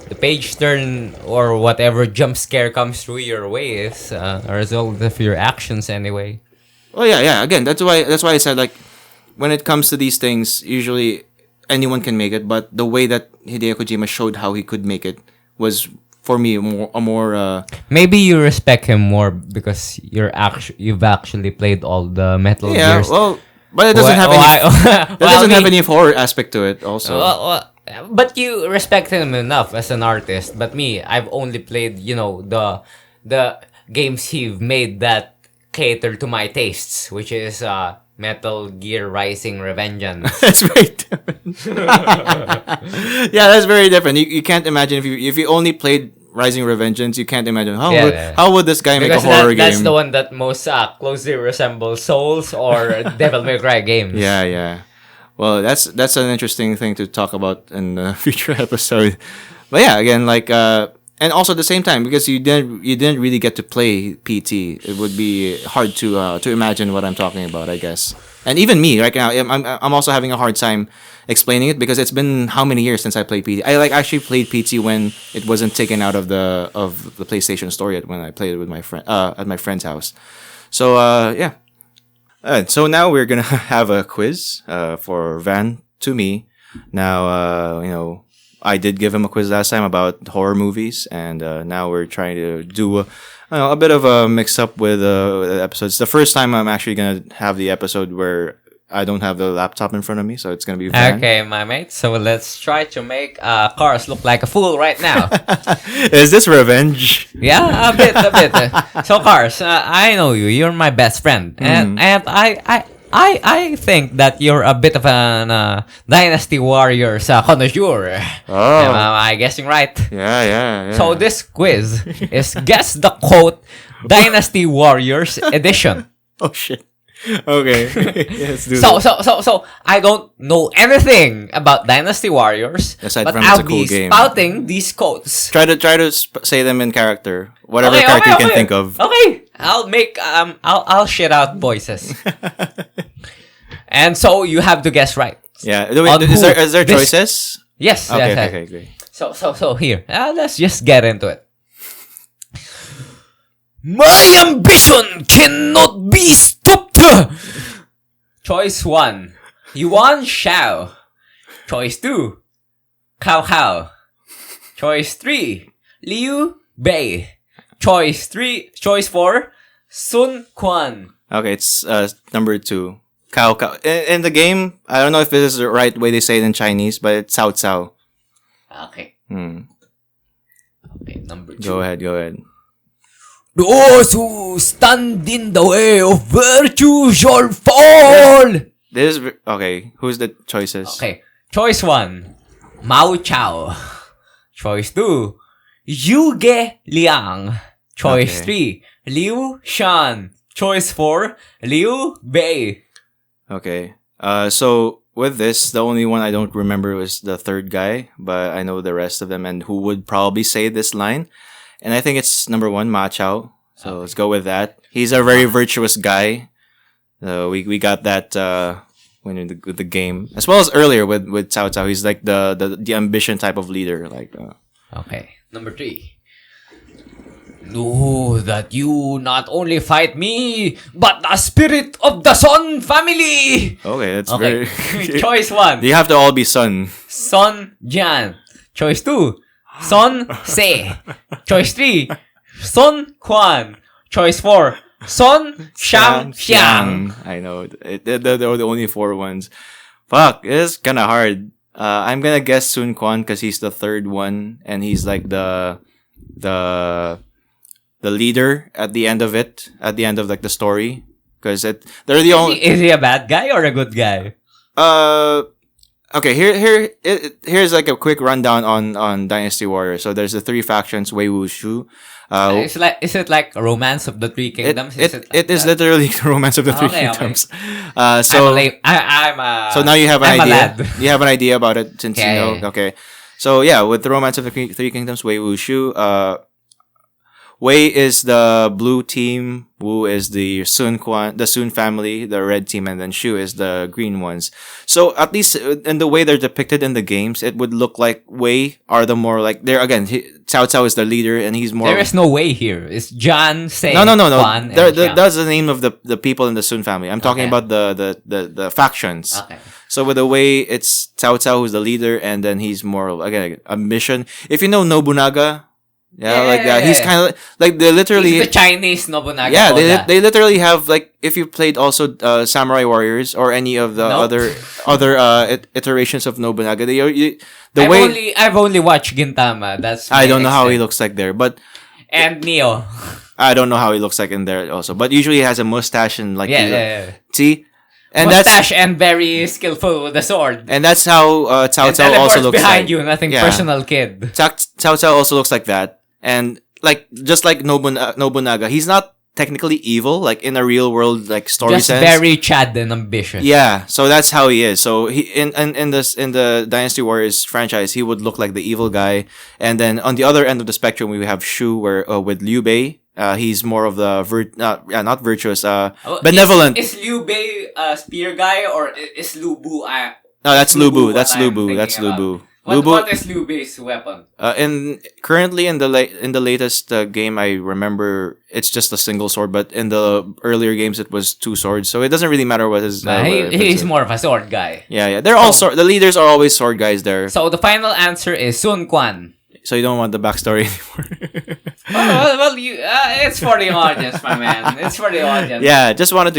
the page turn or whatever jump scare comes through your way is a result of your actions anyway. Oh yeah. Again, that's why I said, like, when it comes to these things, usually anyone can make it, but the way that Hideo Kojima showed how he could make it was, for me, a more. Maybe you respect him more because you've actually played all the Metal Gears. Well, but it doesn't have any horror aspect to it. Also, but you respect him enough as an artist. But me, I've only played the games he've made that cater to my tastes, which is Metal Gear Rising Revengeance. That's very different. Yeah, that's very different. You can't imagine if you only played Rising Revengeance, you can't imagine how would this guy make a horror game? That's the one that most closely resembles Souls or Devil May Cry games. Yeah. Well, that's an interesting thing to talk about in a future episode. But yeah, again, like, and also at the same time, because you didn't really get to play PT, it would be hard to imagine what I'm talking about, I guess. And even me right now, I'm also having a hard time explaining it because it's been how many years since I played PT. I actually played PT when it wasn't taken out of the PlayStation Store yet, when I played it with my friend at my friend's house. So yeah. So now we're gonna have a quiz for Van to me. Now I did give him a quiz last time about horror movies, and now we're trying to do a bit of a mix-up with episodes. The first time I'm actually going to have the episode where I don't have the laptop in front of me, so it's going to be fun. Okay, my mate. So let's try to make Cars look like a fool right now. Is this revenge? Yeah, a bit. So Cars, I know you. You're my best friend, and I think that you're a bit of an Dynasty Warriors connoisseur. Oh. Am I guessing right? Yeah. So this quiz is Guess the Quote Dynasty Warriors edition. Oh, shit. Okay. Let's do that. So I don't know anything about Dynasty Warriors, Aside but from it's I'll a cool be game. spouting these quotes. Try to say them in character. Whatever character you can think of. Okay, I'll make I'll shit out voices. And so you have to guess right. Yeah. Wait, is there choices? Yes. Okay, yes. okay, great. So here, let's just get into it. My ambition cannot be stopped. Choice 1. Yuan Shao. Choice 2, Cao Cao. Choice 3, Liu Bei. Choice 4, Sun Quan. Okay, it's number 2. Cao Cao. In the game, I don't know if this is the right way they say it in Chinese, but it's Cao Cao. Okay. Okay, number 2. Go ahead. Those who stand in the way of virtue shall fall. This is okay. Who's the choices? Okay. Choice 1, Mao Chao. Choice 2, Zhuge Liang. Choice Okay. 3, Liu Shan. Choice 4, Liu Bei. Okay. So with this, the only one I don't remember was the third guy, but I know the rest of them and who would probably say this line. And I think it's number 1, Ma Chao. So let's go with that. He's a very virtuous guy. We got that when with the game, as well as earlier with Cao Cao. He's like the ambition type of leader. Like Okay. Number 3. Know that you not only fight me, but the spirit of the Sun family. okay, that's Okay. very. Choice 1, You have to all be Sun. Sun Jian. Choice 2, Sun Se. Choice 3, Sun Quan. Choice 4, Sun Shang Xiang. I know. They're the only 4 ones. Fuck, it's kind of hard. I'm gonna guess Sun Quan because he's the third one, and he's like the leader at the end of it, at the end of like the story, because they're the only. Is he a bad guy or a good guy? Okay, here's like a quick rundown on Dynasty Warriors. So there's the 3 factions: Wei Wuxu. Is it like a Romance of the Three Kingdoms? It is literally Romance of the Three Okay, okay. Kingdoms. So now you have an I'm a idea. lad. You have an idea about it since you know. Yeah. Okay, so yeah, with the Romance of the Three Kingdoms, Wei Wuxu. Wei is the blue team, Wu is the Sun family, the red team, and then Shu is the green ones. So at least in the way they're depicted in the games, it would look like Wei are the more like they're again. Cao Cao is the leader, and he's more. There is no way here. It's John, Sei, No. Quan, and Xiang. That's the name of the people in the Sun family. I'm talking Okay. about the factions. Okay. So with the way it's Cao Cao who's the leader, and then he's more of, again, a mission. If you know Nobunaga, like that. He's kind of like they literally. He's the Chinese Nobunaga. Yeah, Oda. they literally have like if you played also Samurai Warriors or any of the Nope. other iterations of Nobunaga, I've only watched Gintama. That's I my don't know how he extent. looks like there, but And Neo. I don't know how he looks like in there also. But usually he has a mustache and like Yeah. see, and Mustache and very skillful with the sword. that's how Cao And Cao also teleports looks behind like. you, nothing Yeah. personal, kid. Cao Cao also looks like that, and like just like Nobunaga, he's not technically evil like in a real world like story Just sense. very Chad and ambitious. Yeah, so that's how he is. So he in the Dynasty Warriors franchise, he would look like the evil guy, and then on the other end of the spectrum, we have Shu, where with Liu Bei, he's more of the not virtuous, Oh, benevolent. Is Liu Bei a spear guy or is Lu Bu? No, that's Lu Bu. That's what Lu I'm Bu. thinking That's Lu about? Bu. What is Liu Bei's weapon? Currently in the latest game, I remember it's just a single sword, but in the earlier games it was 2 swords. So it doesn't really matter what his. He's more of a sword guy. Yeah. They're all sword. The leaders are always sword guys there. So the final answer is Sun Quan. So you don't want the backstory anymore. well, it's for the audience, my man. It's for the audience. Yeah, I just wanted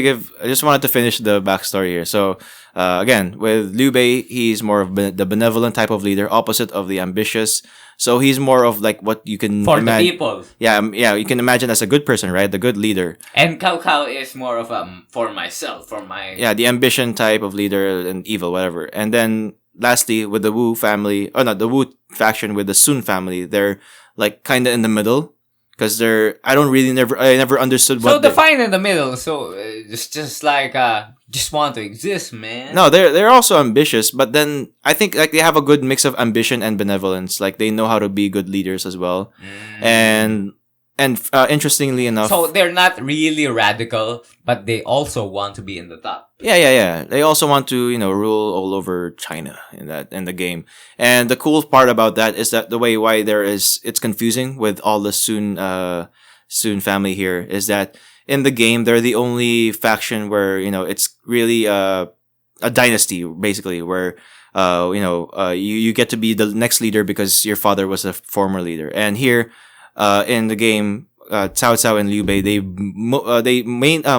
to finish the backstory here. So, again, with Liu Bei, he's more of the benevolent type of leader, opposite of the ambitious. So he's more of like what you can For the people. Yeah, you can imagine as a good person, right? The good leader. And Cao Cao is more of for myself, for my. Yeah, the ambition type of leader and evil, whatever. And then lastly, with the Wu family, or not the Wu faction with the Sun family, they're like kind of in the middle. Because I never understood what. So define in the middle. So it's just like just want to exist, man. No, they're also ambitious, but then I think like they have a good mix of ambition and benevolence. Like they know how to be good leaders as well, and interestingly enough, So they're not really radical, but they also want to be in the top. yeah. They also want to rule all over China in the game. And the cool part about that is that the way why it's confusing with all the Sun family here is that in the game they're the only faction where it's really a dynasty basically where you get to be the next leader because your father was a former leader. And here in the game, Cao Cao and Liu Bei,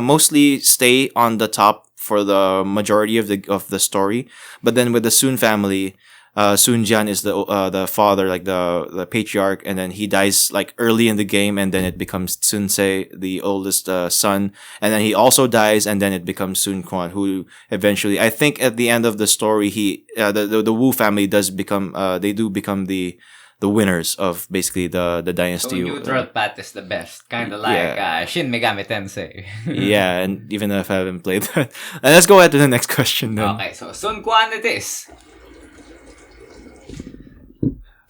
mostly stay on the top for the majority of the story. But then with the Sun family, Sun Jian is the father, like the patriarch, and then he dies like early in the game, and then it becomes Sun Ce, the oldest son, and then he also dies, and then it becomes Sun Quan, who eventually, I think, at the end of the story, the Wu family does become the winners of basically the dynasty. So neutral path is the best, kind of like Shin Megami Tensei. Yeah, and even if I haven't played that, and let's go ahead to the next question then. Okay, so Sun Quan it is.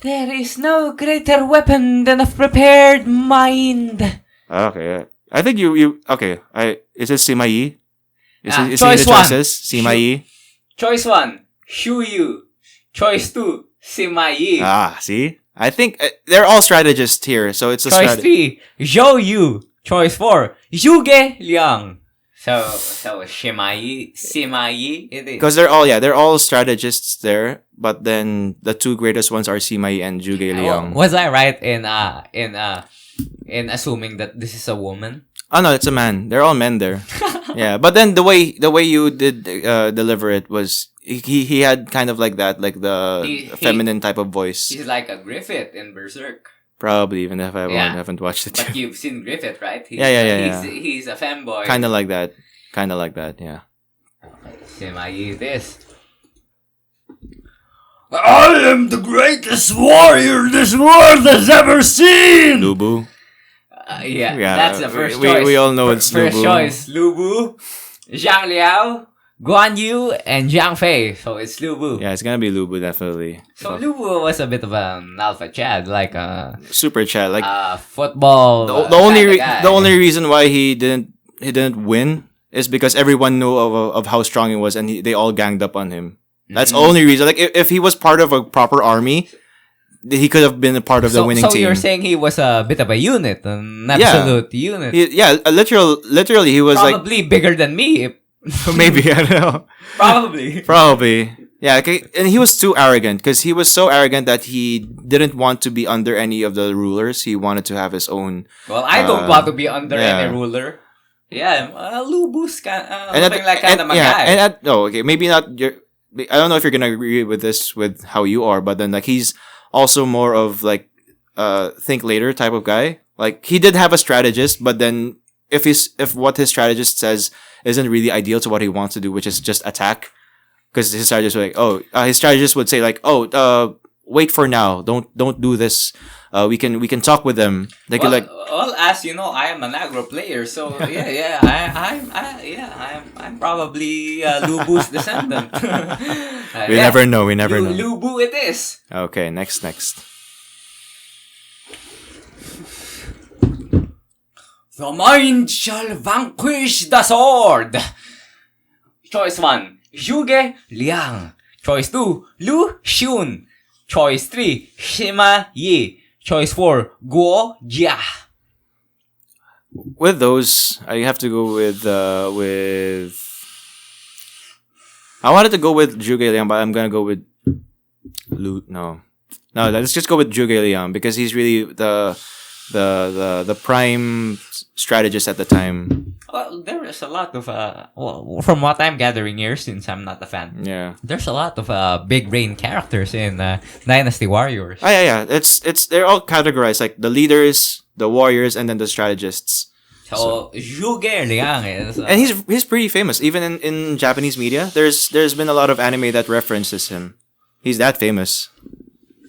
There is no greater weapon than a prepared mind. Okay, I think you okay. Is it Sima Yi? Is choice it the one. choices? Sima Yi. Choice 1, Shu Yu. Choice 2, Sima Yi. See, I think they're all strategists here, so it's a Choice strategy. 3, Zhou Yu. Choice 4, Zhuge Liang. So Sima Yi it is. Because they're all strategists there, but then the two greatest ones are Sima Yi and Zhuge Liang. Was I right in assuming that this is a woman? Oh no, it's a man. They're all men there. Yeah, but then the way you did deliver it was he had kind of like that, like the feminine type of voice. He's like a Griffith in Berserk. Probably, even if I haven't watched it. But you've seen Griffith, right? He's a femboy. Kind of like that. Yeah. Sima Yi this. I am the greatest warrior this world has ever seen! Lu Bu. Yeah, that's the first we, choice. We all know it's Lu Bu. First choice, Lu Bu, Zhang Liao, Guan Yu, and Zhang Fei. So it's Lu Bu. Yeah, it's gonna be Lu Bu, definitely. So Lu Bu was a bit of an alpha Chad, like a super Chad, like football. The only reason why he didn't win is because everyone knew of how strong he was, and they all ganged up on him. That's the only reason. Like if he was part of a proper army, he could have been a part of the winning team. So you're saying he was a bit of a unit, an absolute unit. Literally, he was probably bigger than me. Maybe, I don't know. Probably. Yeah, okay. And he was too arrogant, because he was so arrogant that he didn't want to be under any of the rulers. He wanted to have his own. Well, I don't want to be under any ruler. Yeah, Lu Bu's kind of my guy. Maybe not. I don't know if you're gonna agree with this, with how you are, but then like he's also more of like think later type of guy. Like he did have a strategist, but then if what his strategist says isn't really ideal to what he wants to do, which is just attack, because his strategist would his strategist would say like, wait for now, don't do this. We can talk with them. Well, as you know, I am an aggro player, so I'm probably Lu Bu's descendant. We never know. Lu Bu it is. Okay, next. The mind shall vanquish the sword. Choice 1, Zhuge Liang. Choice 2, Lu Xun. Choice 3, Sima Yi. Choice 4, Guo Jia. With those, I have to go with. I wanted to go with Zhuge Liang, but I'm gonna go with Lu. No. Let's just go with Zhuge Liang, because he's really the prime strategist at the time. Well, there is a lot of from what I'm gathering here, since I'm not a fan. Yeah. There's a lot of big brain characters in Dynasty Warriors. Yeah. It's they're all categorized like the leaders, the warriors, and then the strategists. So Zhuge Liang is, and he's pretty famous even in Japanese media. There's been a lot of anime that references him. He's that famous.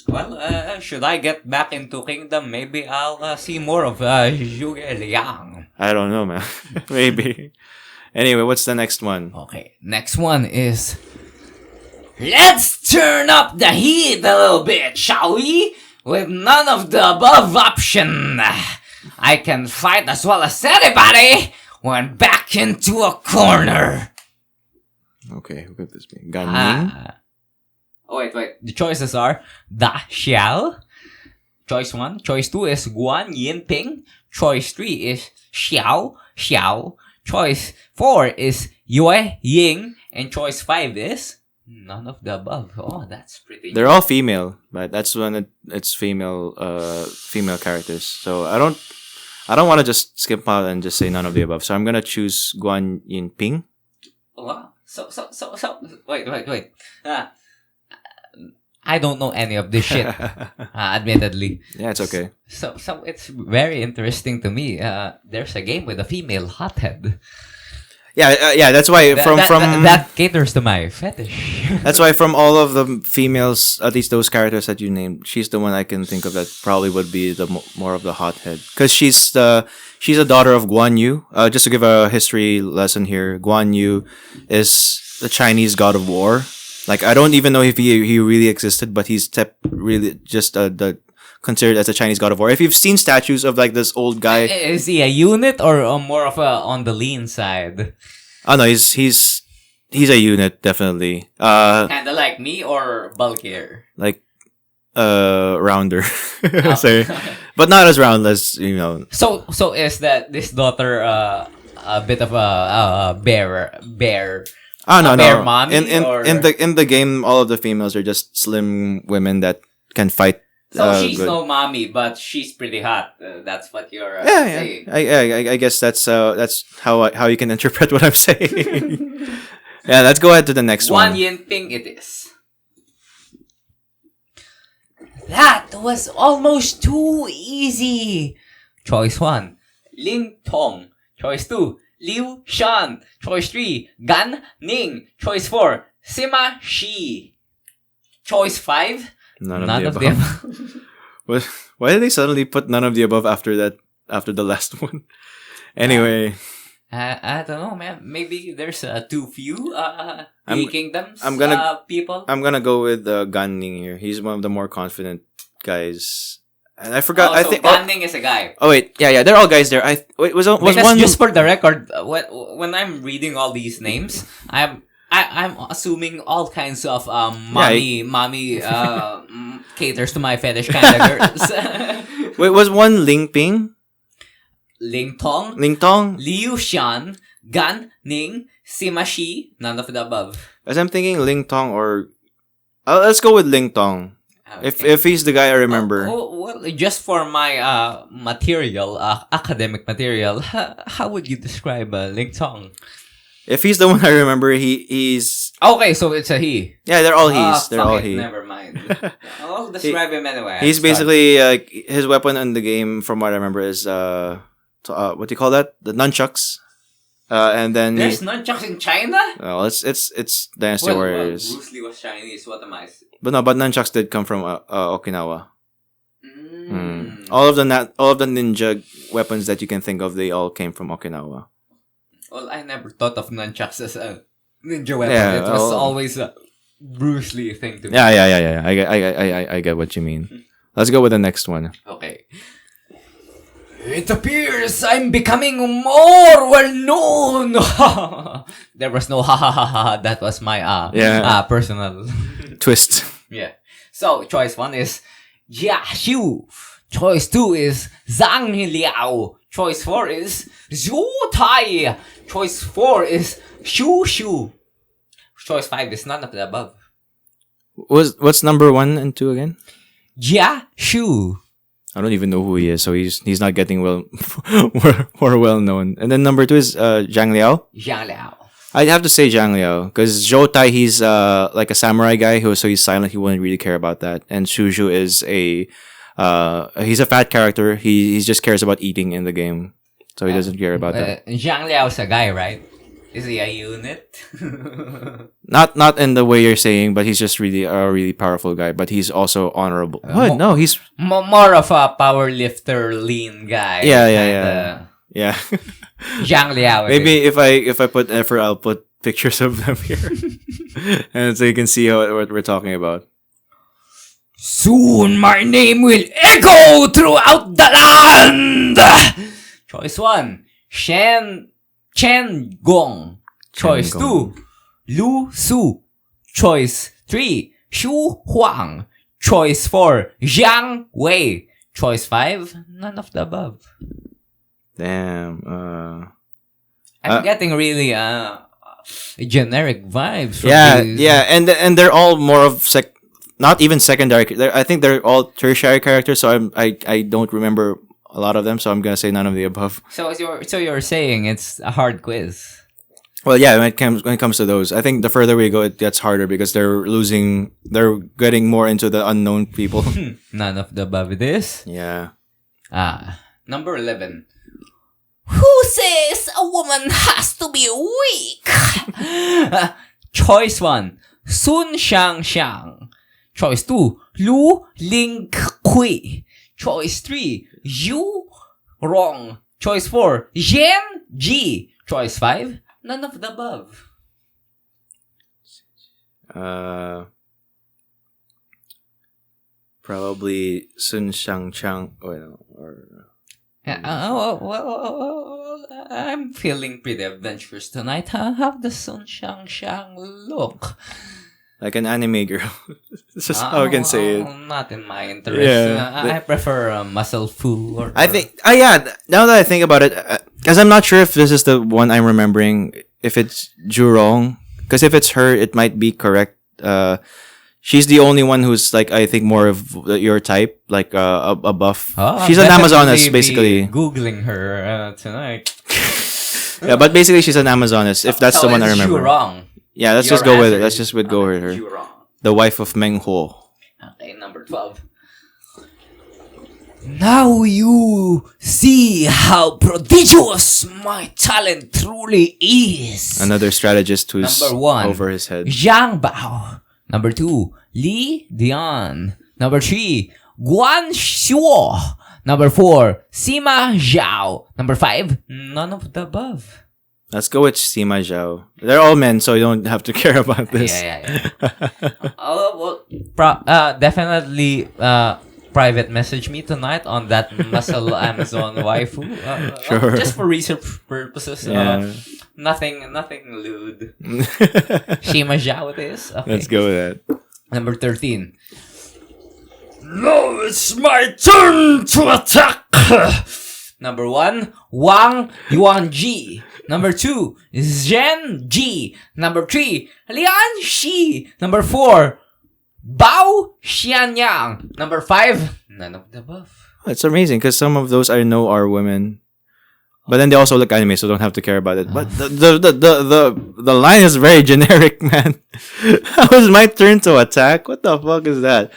Well, should I get back into Kingdom, maybe I'll see more of Zhuge Liang. I don't know, man. Maybe. Anyway, what's the next one? Okay, next one is... Let's turn up the heat a little bit, shall we? With none of the above option. I can fight as well as anybody when back into a corner. Okay, who could this be? Gan Ning? Wait. The choices are Da Xiao. Choice 1. Choice 2 is Guan Yinping. Choice 3 is Xiao. Choice 4 is Yue Ying, and choice 5 is none of the above. Oh, that's pretty. They're all female, but that's when it's female female characters. So I don't want to just skip out and just say none of the above. So I'm gonna choose Guan Yin Ping. Wow. So. Wait. I don't know any of this shit. Admittedly. Yeah, it's okay. So it's very interesting to me. There's a game with a female hothead. Yeah. That's why That caters to my fetish. that's why from all of the females, at least those characters that you named, she's the one I can think of that probably would be the more of the hothead, because she's a daughter of Guan Yu. Just to give a history lesson here, Guan Yu is the Chinese god of war. Like, I don't even know if he really existed, but he's really just considered as a Chinese god of war. If you've seen statues of like this old guy, Is he a unit or more of a on the lean side? oh no, he's a unit, definitely. Kinda like me or bulkier? Like rounder, sorry, but not as round as you know. So is that this daughter a bit of a bear? Oh no, bear no. mommy, In the game, all of the females are just slim women that can fight. So she's good. no mommy, but she's pretty hot. That's what you're Yeah. saying. I guess that's how you can interpret what I'm saying. Yeah, let's go ahead to the next Guan one. Yin Ping it is. That was almost too easy. Choice 1, Ling Tong. Choice 2, Liu Shan. Choice 3, Gan Ning. Choice 4, Sima Shi. Choice 5, None of the above. Why did they suddenly put none of the above after the last one? Anyway, I don't know, man. Maybe there's too few kingdoms. People. I'm gonna go with Gan Ning here. He's one of the more confident guys. And I forgot. I think Gan Ning is a guy. Oh wait, yeah, they're all guys there. Was Because one just for the record, when I'm reading all these names, I'm assuming all kinds of mommy caters to my fetish kind of girls. Wait, was one Ling Ping? Ling Tong, Ling Tong? Liu Shan, Gan Ning, Sima Shi, none of the above. As I'm thinking Ling Tong or let's go with Ling Tong. Okay. If he's the guy I remember. Well, just for my material, academic material, how would you describe Ling Tong? If he's the one I remember, he's Okay, so it's a he. yeah, they're all he's. They're all he. Never mind. I'll describe him anyway. He's basically his weapon in the game, from what I remember, is what do you call that? The nunchucks. And then there's nunchucks in China. Well, it's Dynasty Warriors. Bruce Lee was Chinese. What am I? But nunchucks did come from Okinawa. All of the ninja weapons that you can think of, they all came from Okinawa. Well, I never thought of nunchucks as a ninja weapon. Yeah, it was always a Bruce Lee thing to me. Yeah. I get what you mean. Let's go with the next one. Okay. It appears I'm becoming more well known. There was no ha ha ha ha. That was my personal Twist. Yeah. So choice 1 is Jia Xiu. Choice 2 is Zhang Liao. Choice 4 is Zhu Tai. Choice 4 is Shu Shu. Choice 5 is none of the above. What's number 1 and 2 again? Jia Xiu. I don't even know who he is, so he's not getting more well known. And then number 2 is Zhang Liao. Zhang Liao. I'd have to say Zhang Liao, because Zhou Tai, he's like a samurai guy so he's silent. He wouldn't really care about that. And Shuju is he's a fat character. He just cares about eating in the game, so he doesn't care about that. Zhang Liao's a guy, right? Is he a unit? Not in the way you're saying, but he's just really a really powerful guy. But he's also honorable. What? No, he's more of a power lifter, lean guy. Yeah. Zhang Liao. Maybe if I put effort, I'll put pictures of them here, and so you can see what we're talking about. Soon my name will echo throughout the land. Choice 1, Chen Gong. Choice 2, Lu Su. Choice 3, Shu Huang. Choice 4, Jiang Wei. Choice 5, none of the above. Damn. I'm getting really generic vibes. From Yeah, these. yeah, and they're all more of not even secondary. I think they're all tertiary characters. So I don't remember a lot of them. So I'm gonna say none of the above. So you're saying it's a hard quiz. Well, yeah, when it comes to those, I think the further we go, it gets harder because they're getting more into the unknown people. None of the above it is. Yeah. Number 11. Who says a woman has to be weak? Choice 1, Sun Xiang. Choice 2, Lu Ling Kui. Choice 3, Yu Rong. Choice 4, Yan Ji. Choice 5, none of the above. Probably Sun Shangchang. Or I'm feeling pretty adventurous tonight. How does Sun Xiang look? like an anime girl. That's just how I can say it. Not in my interest. Yeah. I prefer muscle fu. I think. Yeah. Now that I think about it, because I'm not sure if this is the one I'm remembering. If it's Jurong, because if it's her, it might be correct. She's the only one who's like I think more of your type, like a buff. She's an Amazoness, basically. Googling her tonight. Yeah, but basically she's an Amazoness. If that's the one I remember. Jurong. Yeah, let's just go with it. Let's just go with her. Jurong. The wife of Meng Huo. Okay, number 12. Now you see how prodigious my talent truly is. Another strategist who's Number 1, over his head. Zhang Bao. Number 2, Li Dian. Number 3, Guan Shuo. Number 4, Sima Zhao. Number 5, none of the above. Let's go with Sima Zhao. They're all men, so you don't have to care about this. Yeah. Definitely private message me tonight on that muscle Amazon waifu. Sure. Just for research purposes. Yeah. Nothing lewd. Shima Zhao it is. Okay. Let's go with that. Number 13. Now it's my turn to attack. Number 1, Wang Yuanji. Number 2, Zhen Ji. Number 3, Lian Shi. Number 4, Bao Xianyang. Number 5, none of the above. It's amazing because some of those I know are women, but then they also look anime, so don't have to care about it. But the line is very generic, man. That was my turn to attack. What the fuck is that?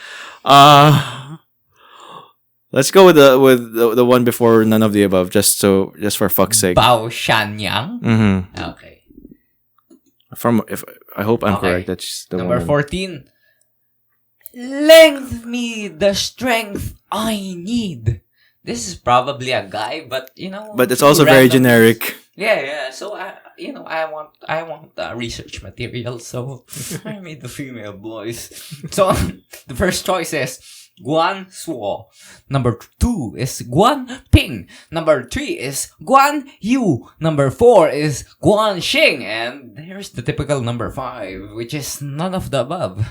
Let's go with the one before none of the above, just for fuck's sake. Bao Xianyang. Mm-hmm. Okay. If I hope I'm Okay. correct. That's the Number woman. 14. Lend me the strength I need. This is probably a guy, but But it's also very generic. Yeah. So I want research material. So I made the female voice. So the first choice is Guan Suo. Number 2 is Guan Ping. Number 3 is Guan Yu. Number 4 is Guan Xing. And here's the typical number 5, which is none of the above.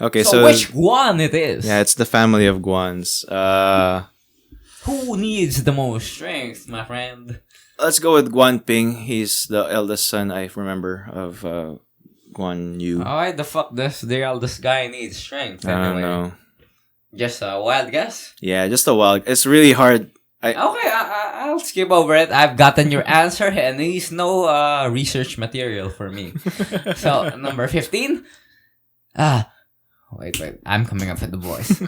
Okay, So which Guan it is? yeah, it's the family of Guans. Who needs the most strength, my friend? Let's go with Guan Ping. He's the eldest son, I remember, of Guan Yu. Why the fuck does the eldest guy need strength? I don't Anyway? know. Just a wild guess? Yeah, just a while. It's really hard. Okay, I'll skip over it. I've gotten your answer, and he's no research material for me. So, number 15? Wait. I'm coming up with the voice.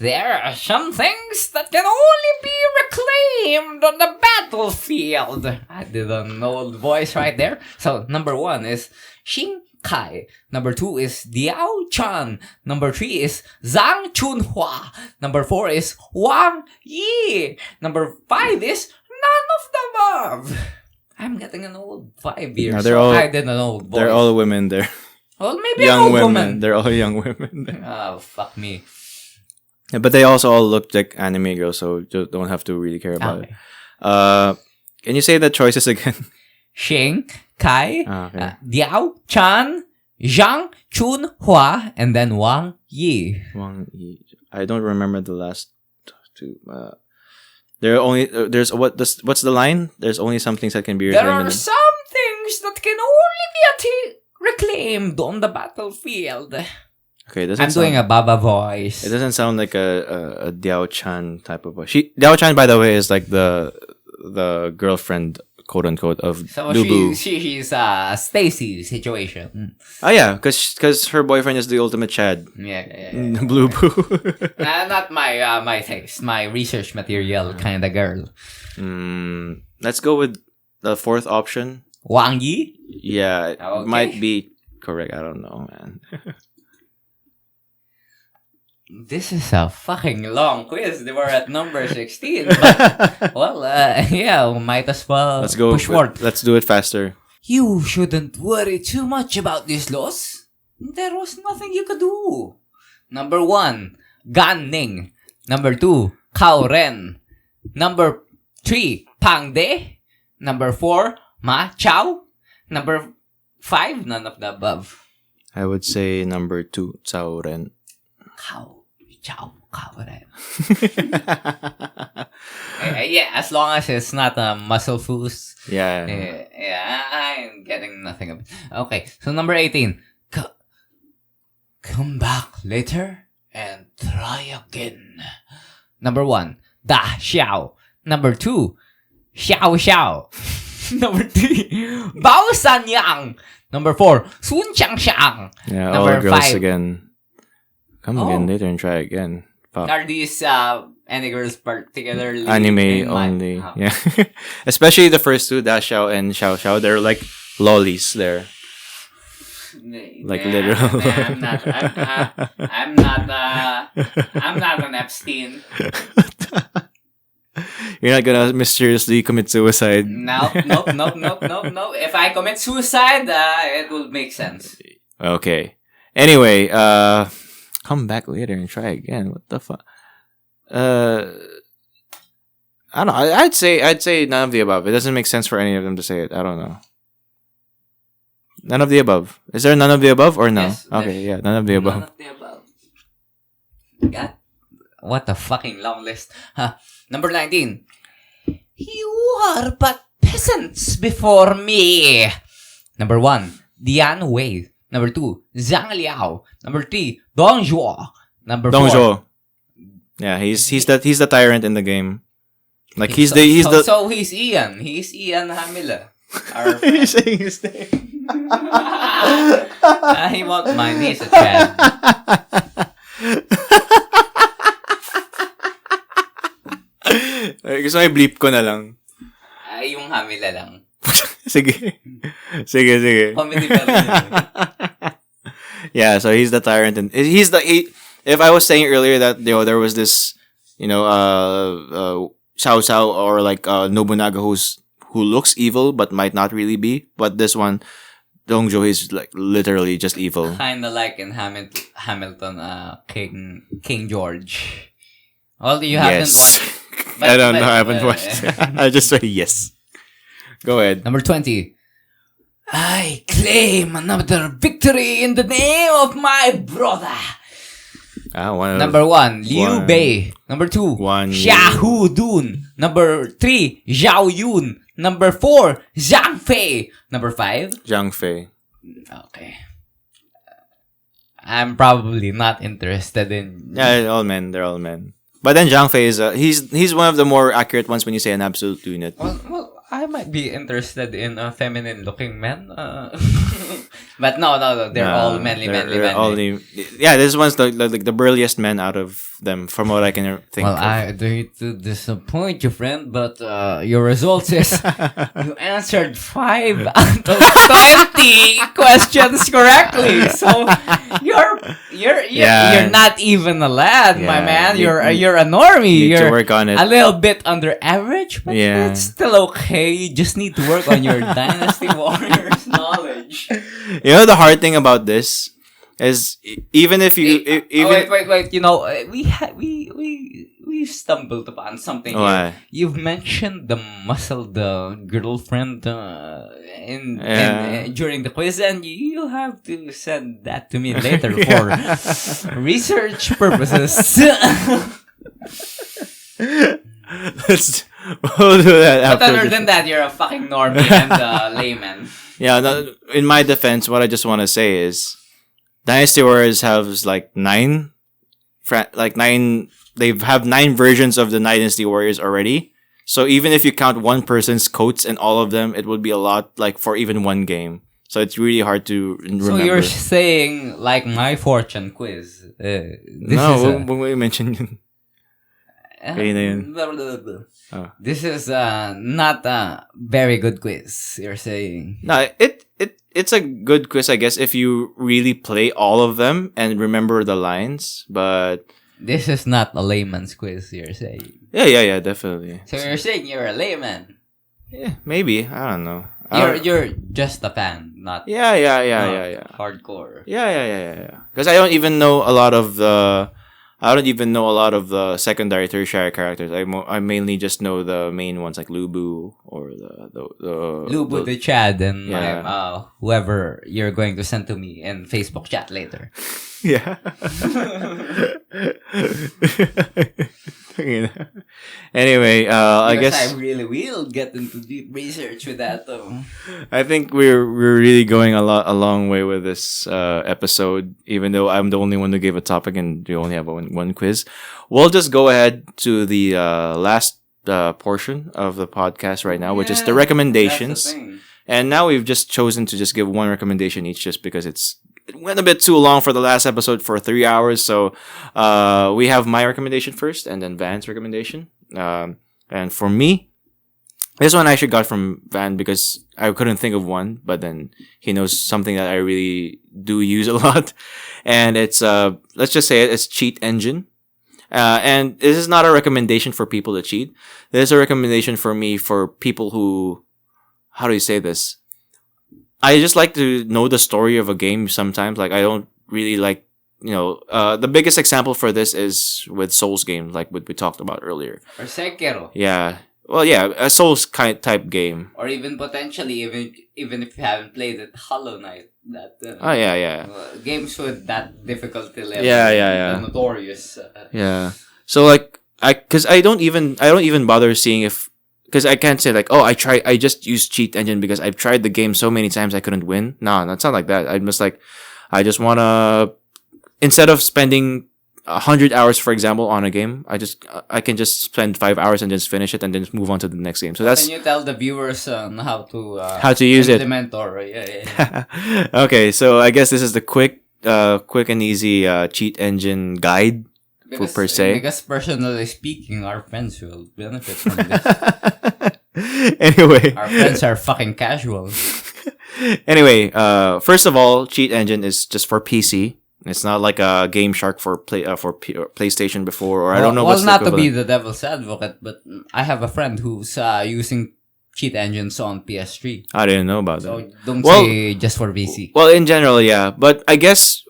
There are some things that can only be reclaimed on the battlefield. I did an old voice right there. So, number 1 is Xing Kai. Number 2 is Diao Chan. Number 3 is Zhang Chunhua. Number 4 is Wang Yi. Number 5 is none of the above. I'm getting an old 5 years. No, they're so all- I did an old voice. They're all women there. Well, maybe an Young old women. woman. They're all young women there. Oh, fuck me. Yeah, but they also all look like anime girls, so don't have to really care about Okay. it. Can you say the choices again? Xing Kai, Okay. Diao Chan, Zhang Chunhua, and then Wang Yi. Wang Yi. I don't remember the last two. There are only what's the line? There's only some things that can be There reclaimed. are some things items that can only be reclaimed on the battlefield. Okay, I'm doing a Baba voice. It doesn't sound like a Diao Chan type of voice. Diao Chan, by the way, is like the girlfriend, quote unquote, of So Lubu. she's Stacy situation. Oh yeah, because her boyfriend is the ultimate Chad. Yeah. Blue Boo. Not my taste, my research material kind of girl. Let's go with the fourth option. Wang Yi? Yeah, it Okay. might be correct. I don't know, man. This is a fucking long quiz. They were at number 16. But, well, yeah, might as well Let's go. push forward. Let's do it faster. You shouldn't worry too much about this loss. There was nothing you could do. Number 1, Gan Ning. Number 2, Kao Ren. Number 3, Pang De. Number 4, Ma Chao. Number 5, none of the above. I would say number 2, Cao Ren. Kao Ren. Yeah, as long as it's not a muscle foods. Yeah. Yeah, I'm getting nothing of it. Okay, so number 18. Come back later and try again. Number 1, Da Xiao. Number 2, Xiao Xiao. Number 3, Bao San Yang. Number 4, Sun Chang Shang. Yeah, Number all girls 5. again. Come again later and try again. Fuck. Are these any girls particularly Anime in mind? only. Oh. Yeah. Especially the first two, Da Xiao and Xiao Xiao. They're like lollies there. Like literal. I'm not an Epstein. You're not gonna mysteriously commit suicide. Nope. If I commit suicide, it will make sense. Okay. Anyway, come back later and try again. What the fuck? I don't know. I'd say none of the above. It doesn't make sense for any of them to say it. I don't know. None of the above. Is there none of the above or no? Yes, Okay, yeah, none of the above. None of the above. God, what a fucking long list. Number 19. You are but peasants before me. Number 1, Dian Wei. Number 2, Zhang Liao. Number 3, Dong Zhuo. Number 4. Dong Zhuo. Yeah, he's the tyrant in the game. Like he's So the he's Ian. He's Ian Hamila. You're saying his name. He won't mind. He's a Chad. Gusto may bleep ko na lang. Yung Hamila lang. Sige. Sige. Comedy pa rin yun. Yeah, so he's the tyrant, and if I was saying earlier that there was this, Xiao Xiao or like Nobunaga who looks evil but might not really be, but this one, Dongzhou is like literally just evil. Kinda like in Hamilton, King George. Well, you haven't Yes. watched. I don't know. I haven't watched. I just say yes. Go ahead. Number 20. I claim another victory in the name of my brother. Number 1, Liu Bei. Number 2, Xia Hu Dun. Number 3, Zhao Yun. Number 4, Zhang Fei. Number 5, Zhang Fei. Okay. I'm probably not interested in. Yeah, they're all men. They're all men. But then Zhang Fei is he's one of the more accurate ones when you say an absolute unit. Well, I might be interested in feminine-looking men. But no, they're all manly. Yeah, this one's the burliest men out of them, from what I can think. Well, I hate to disappoint you, friend, but your results is you answered 5 out of 20 questions correctly. So you're not even a lad, my man. You're a normie. Need You're to work on it. a little bit under average, but Yeah. it's still okay. You just need to work on your Dynasty Warriors knowledge. You know the hard thing about this is even if you Wait. You know, we stumbled upon something here. You've mentioned the girlfriend during the quiz, and you have to send that to me later for research purposes. we'll do that But after. other than that, you're a fucking normie and a layman. Yeah, no, in my defense, what I just want to say is Dynasty Warriors has like nine. They have 9 versions of the Dynasty Warriors already. So even if you count one person's coats and all of them, it would be a lot like for even one game. So it's really hard to remember. So you're saying like my fortune quiz. When we mentioned. Okay, na yun. Oh. This is not a very good quiz. You're saying. No, it's a good quiz, I guess, if you really play all of them and remember the lines. But this is not a layman's quiz. You're saying. Yeah, definitely. So you're saying you're a layman. Yeah, maybe. I don't know. You're just a fan, not Yeah. hardcore. Yeah. Because I don't even know a lot of the secondary, tertiary characters. I mainly just know the main ones like Lubu or Lubu the Chad and Yeah. whoever you're going to send to me in Facebook chat later. Yeah. Anyway, I Because guess I really will get into deep research with that though. I think we're really going a long way with this episode. Even though I'm the only one who gave a topic and we only have one quiz, we'll just go ahead to the last portion of the podcast right now, which is the recommendations. That's the thing. And now we've just chosen to just give one recommendation each, just because it went a bit too long for the last episode for 3 hours. So we have my recommendation first, and then Van's recommendation. And for me, this one I actually got from Van because I couldn't think of one, but then he knows something that I really do use a lot, and it's let's just say it's Cheat Engine. And this is not a recommendation for people to cheat. This is a recommendation for me for people who, how do you say this? I just like to know the story of a game sometimes. Like, I don't really like, the biggest example for this is with Souls games, like what we talked about earlier. Or Sekiro. Yeah. Well, yeah, a Souls type game. Or even potentially, even if you haven't played it, Hollow Knight. That Oh, yeah. games with that difficulty level. Yeah. Notorious. Yeah. So like cuz I don't even bother seeing because I can't say like, oh, I just used Cheat Engine because I've tried the game so many times I couldn't win. No, that's not like that. I just want to, instead of spending 100 hours, for example, on a game, I can just spend 5 hours and just finish it and then just move on to the next game. So that's. Can you tell the viewers how to use it? Implement or yeah. Okay, so I guess this is the quick and easy Cheat Engine guide. Per se. Because personally speaking, our friends will benefit from this. Anyway. Our friends are fucking casual. Anyway, first of all, Cheat Engine is just for PC. It's not like a Game Shark for PlayStation before, or I don't know what's not the to be the devil's advocate, but I have a friend who's using Cheat Engines on PS3. I didn't know about that. So don't say just for PC. Well, in general, yeah. But I guess,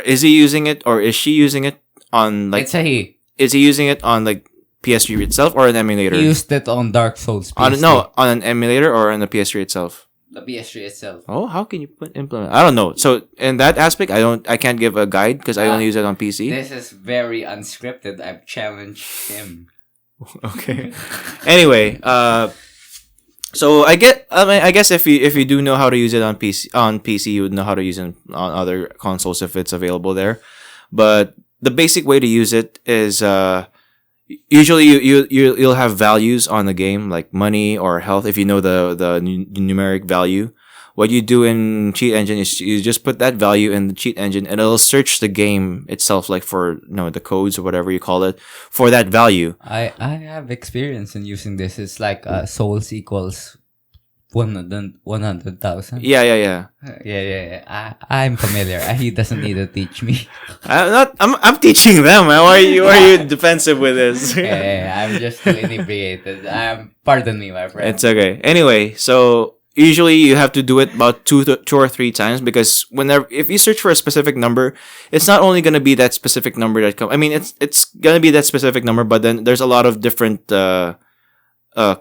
is he using it or is she using it on like? It's a he. Is he using it on like PS3 itself or an emulator? He used it on Dark Souls PS3. On an emulator or on the PS3 itself? The PS3 itself. Oh, how can you implement? I don't know. So in that aspect, I can't give a guide because I only use it on PC. This is very unscripted. I've challenged him. Okay. Anyway, so I guess if you do know how to use it on PC, you would know how to use it on other consoles if it's available there. But the basic way to use it is usually you'll have values on the game like money or health if you know the numeric value. What you do in Cheat Engine is you just put that value in the Cheat Engine and it'll search the game itself, like for the codes or whatever you call it, for that value. I have experience in using this. It's like souls equals 100,000. Yeah. I'm familiar. He doesn't need to teach me. I'm teaching them. Why are you defensive with this? I'm just too inebriated. Pardon me, my friend. It's okay. Anyway, so usually you have to do it about two or three times because if you search for a specific number, it's not only gonna be that specific number that comes. I mean, it's gonna be that specific number, but then there's a lot of different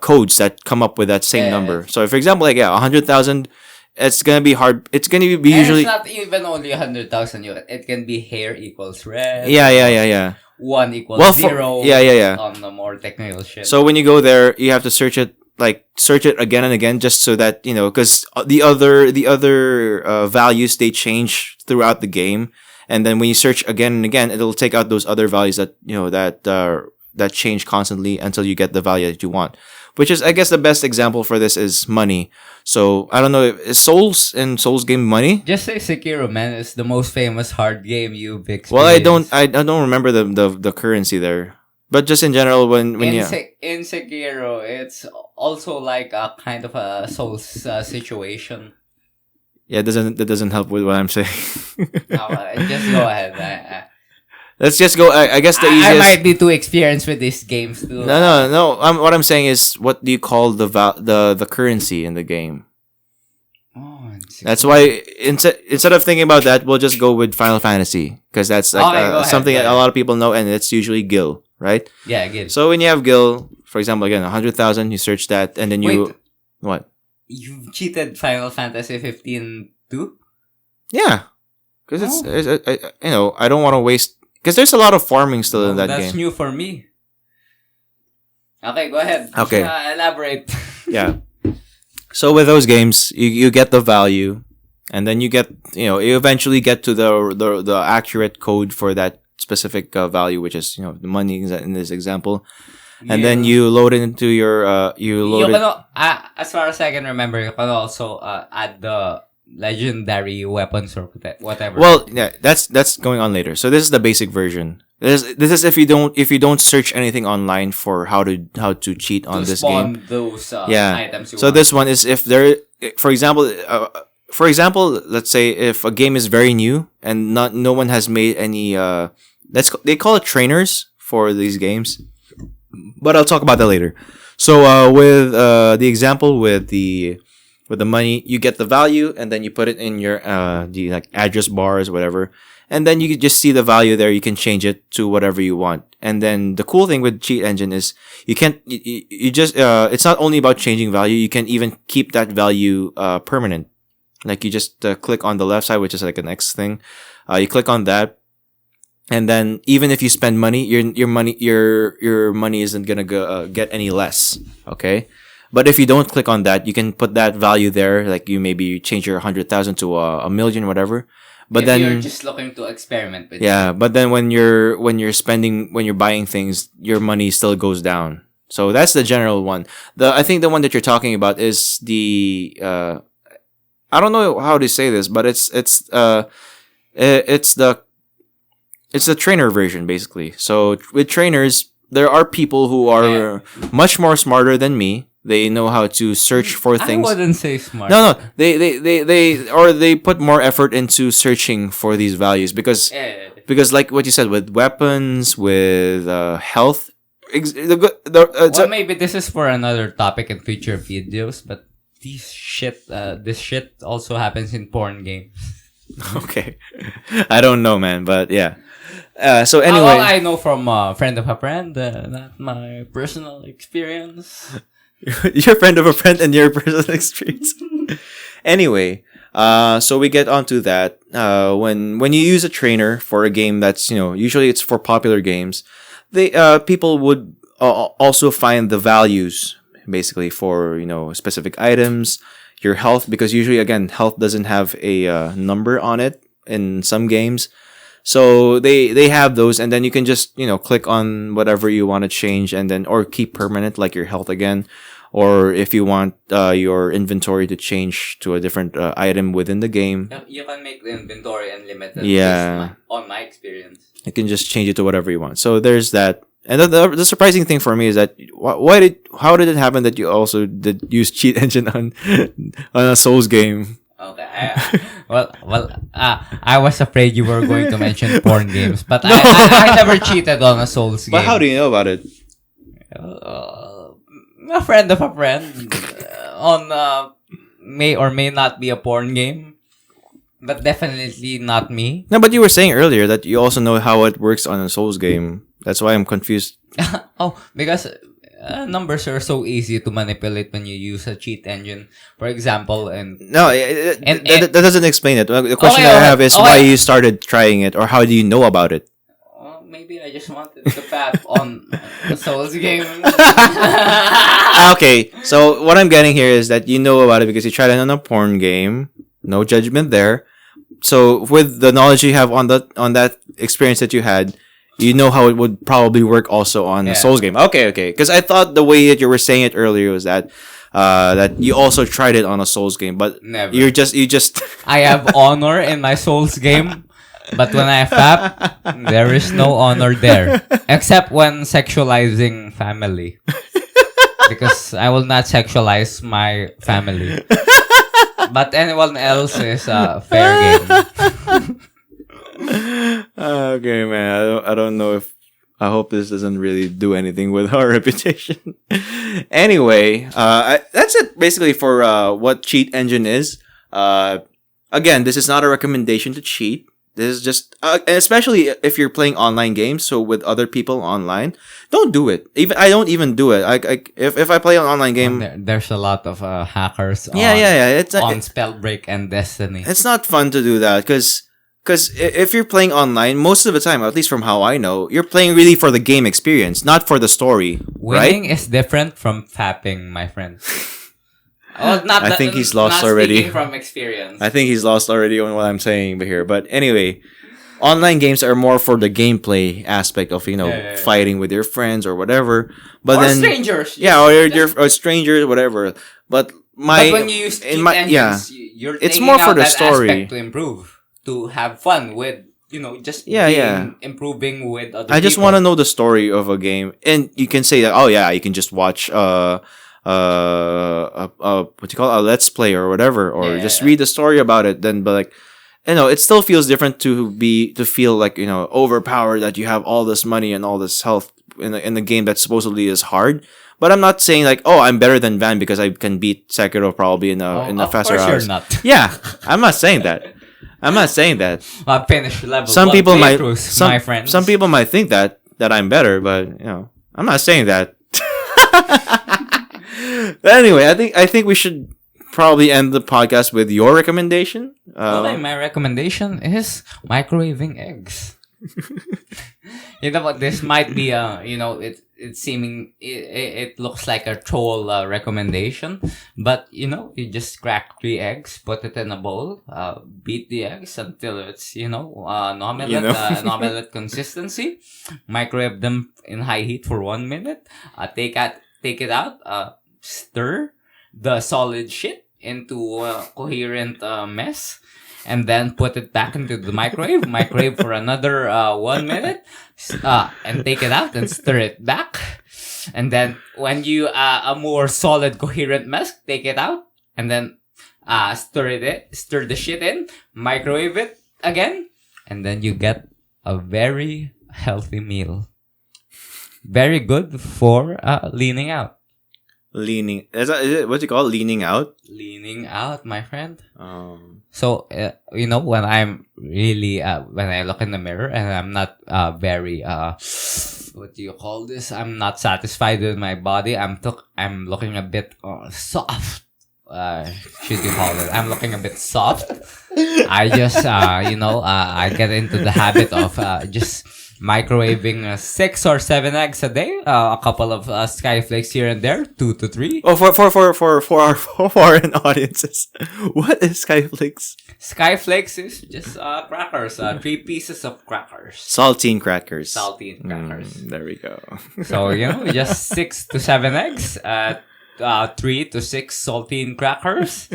codes that come up with that same number. So, for example, like 100,000, it's gonna be hard. It's gonna be usually. It's not even only 100,000. It can be hair equals red. Yeah. 1 equals 0. Yeah. On the more technical shit. So when you go there, you have to search it like search it again and again just so that because the other values, they change throughout the game, and then when you search again and again, it'll take out those other values that that change constantly until you get the value that you want. Which is, I guess, the best example for this is money. So I don't know, is Souls game money? Just say Sekiro, man. It's the most famous hard game you've experienced. Well, I don't remember the currency there, but just in general, when in, you in Sekiro, it's also like a kind of a Souls situation. yeah, that doesn't help with what I'm saying. Just go ahead. Let's just go. I guess the easiest. I might be too experienced with these games too. No. What I'm saying is, what do you call the currency in the game? Oh, That's why instead of thinking about that, we'll just go with Final Fantasy, because that's like Okay, something go that ahead. a lot of people know, and it's usually gil, right? Yeah, I get it. So when you have gil, for example, again 100,000, you search that, and then you Wait. what? You've cheated Final Fantasy 15 too? Yeah, because I don't want to waste, because there's a lot of farming still in that That's game. new for me. Okay, go ahead. Okay. Elaborate. Yeah. So with those games, you get the value, and then you get you eventually get to the accurate code for that specific value, which is the money in this example, and then you load it into your as far as I can remember, you can also add the legendary weapons or whatever. Well, yeah, that's going on later. So this is the basic version. This is if you don't search anything online for how to cheat on to this spawn game. those Yeah. items. You So want. this one is if there, for example, let's say if a game is very new and no one has made any they call it trainers for these games, but I'll talk about that later. So with the example with the money, you get the value and then you put it in your the like address bars, whatever. And then you can just see the value there. You can change it to whatever you want. And then the cool thing with Cheat Engine is you can't, you just, it's not only about changing value. You can even keep that value, permanent. Like you just click on the left side, which is like an X thing. You click on that. And then even if you spend money, your money isn't gonna get any less. Okay. But if you don't click on that, you can put that value there. Like you maybe change your 100,000 to a million, whatever. But if then you're just looking to experiment with yeah, but then when you're buying things, your money still goes down. So that's the general one. I think the one that you're talking about is the I don't know how to say this, but it's the trainer version basically. So with trainers, there are people who are much more smarter than me. They know how to search for things. I wouldn't say smart. No. They put more effort into searching for these values because like what you said with weapons, with health. Well, maybe this is for another topic in future videos, but this shit also happens in porn games. Okay, I don't know, man, but yeah. So anyway, All I know from a friend of a friend, not my personal experience. Your friend of a friend and your personal experience. Anyway, so we get onto that. When you use a trainer for a game that's usually it's for popular games, they people would also find the values basically for specific items, your health, because usually again health doesn't have a number on it in some games. So they have those, and then you can just click on whatever you want to change, and then or keep permanent like your health again, or if you want your inventory to change to a different item within the game. You can make the inventory unlimited. Yeah, on my experience, you can just change it to whatever you want. So there's that. And the surprising thing for me is that how did it happen that you also did use Cheat Engine on a Souls game? Okay. I was afraid you were going to mention porn games, but I never cheated on a Souls game. But how do you know about it? A friend of a friend on may or may not be a porn game, but definitely not me. No, but you were saying earlier that you also know how it works on a Souls game. That's why I'm confused. Oh, because numbers are so easy to manipulate when you use a cheat engine. For example, No, that doesn't explain it. The question Okay, I okay, have is okay. why you started trying it, or how do you know about it? maybe I just wanted to tap on the Souls game. Okay, so what I'm getting here is that you know about it because you tried it on a porn game. No judgment there. So with the knowledge you have on that experience that you had, you know how it would probably work also on the Souls game. Okay. Because I thought the way that you were saying it earlier was that that you also tried it on a Souls game, but Never. you just I have honor in my Souls game, but when I fap, there is no honor there. Except when sexualizing family. Because I will not sexualize my family. But anyone else is fair game. Okay, man. I don't know if I hope this doesn't really do anything with our reputation. Anyway, that's it basically for what Cheat Engine is. Again, this is not a recommendation to cheat. This is just, especially if you're playing online games, so with other people online, don't do it. Even I don't even do it. If I play an online game, There's a lot of hackers yeah. It's on Spellbreak and Destiny. it's not fun to do that because if you're playing online, most of the time, at least from how I know, you're playing really for the game experience, not for the story, Winning right? is different from fapping, my friend. I think he's lost already. Speaking from experience. I think he's lost already on what I'm saying here. But anyway, online games are more for the gameplay aspect of, Yeah. fighting with your friends or whatever. But or then, strangers. yeah, or strangers, whatever. But But when you use cheat engines, you're It's taking more for out the that story. aspect to improve, to have fun with, just improving with other I just people. want to know the story of a game, and you can say that. Oh yeah, you can just watch what you call it, a let's play or whatever, or just read the story about it. Then, but like, it still feels different to feel like overpowered, that you have all this money and all this health in the game that supposedly is hard. But I'm not saying like, oh, I'm better than Van because I can beat Sekiro probably in a faster Of course hours. you're not. Yeah, I'm not saying that. I'm not saying that. Finish level Some 1 people might, playthroughs, my friends. some people might think that I'm better, but I'm not saying that. But anyway, I think we should probably end the podcast with your recommendation. My recommendation is microwaving eggs. What, this might be it looks like a troll recommendation, but you just crack 3 eggs, put it in a bowl, beat the eggs until it's an omelette consistency, microwave them in high heat for 1 minute, take it out, stir the solid shit into a coherent mess, and then put it back into the microwave for another 1 minute, and take it out and stir it back. And then when you a more solid coherent mess, take it out and then stir the shit in, microwave it again, and then you get a very healthy meal. Very good for leaning out. Leaning, is it what you call leaning out? Leaning out, my friend. So, when I'm really, when I look in the mirror and I'm not very, what do you call this? I'm not satisfied with my body. I'm looking a bit soft. Should you call it? I'm looking a bit soft. I just, I get into the habit of just microwaving 6 or 7 eggs a day, a couple of skyflakes here and there, 2 to 3. Oh, for our foreign audiences, what is skyflakes? Skyflakes is just crackers, 3 pieces of crackers. Saltine crackers. There we go. So just 6 to 7 eggs, 3 to 6 saltine crackers,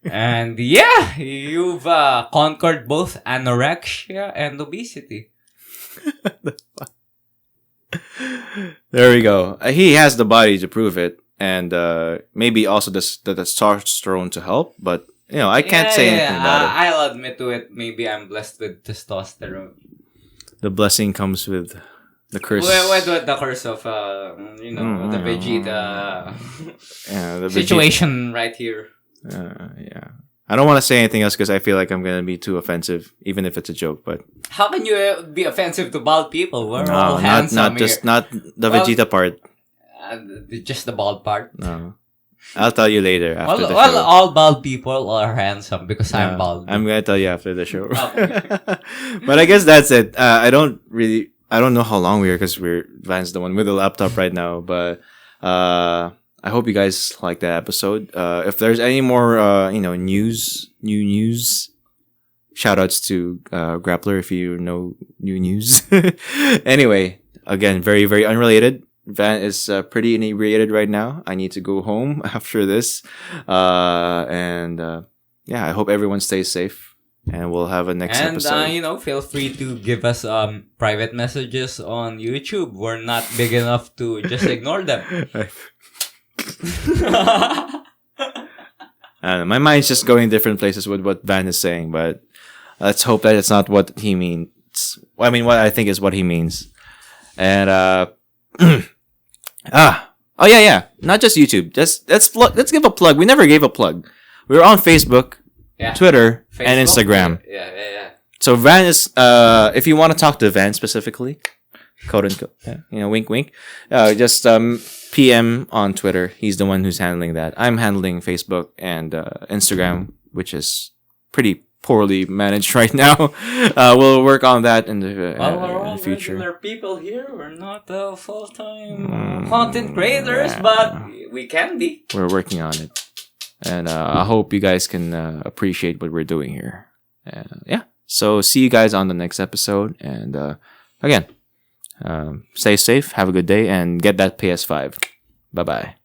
and yeah, you've conquered both anorexia and obesity. There we go. He has the body to prove it, and maybe also the testosterone to help. But I can't say anything about it. I'll admit to it. Maybe I'm blessed with testosterone. The blessing comes with the curse. With the curse of the Vegeta the situation right here. Yeah. I don't want to say anything else because I feel like I'm going to be too offensive, even if it's a joke. But how can you be offensive to bald people? We're all handsome not the Vegeta part. Just the bald part. No, I'll tell you later after the show. Well, all bald people are handsome because I'm bald. I'm going to tell you after the show. Okay. But I guess that's it. I don't really I don't know how long we are because Van's the one with the laptop right now. But I hope you guys like that episode. If there's any more new news, shout outs to Grappler if you know new news. Anyway, again, very, very unrelated. Van is pretty inebriated right now. I need to go home after this. I hope everyone stays safe. And we'll have a next episode. And, feel free to give us private messages on YouTube. We're not big enough to just ignore them. My mind's just going different places with what Van is saying, but let's hope that it's not what he means. I mean, what I think is what he means. And, oh yeah. Not just YouTube. Let's give a plug. We never gave a plug. We were on Facebook, Twitter, and Instagram. Yeah. So Van is, if you want to talk to Van specifically, quote unquote, wink, wink, just PM on Twitter. He's the one who's handling that. I'm handling Facebook and Instagram, which is pretty poorly managed right now. We'll work on that in the future. Regular people here. We're not full-time content creators, but we can be. We're working on it. And I hope you guys can appreciate what we're doing here. So see you guys on the next episode. And again, stay safe, have a good day, and get that PS5. Bye-bye.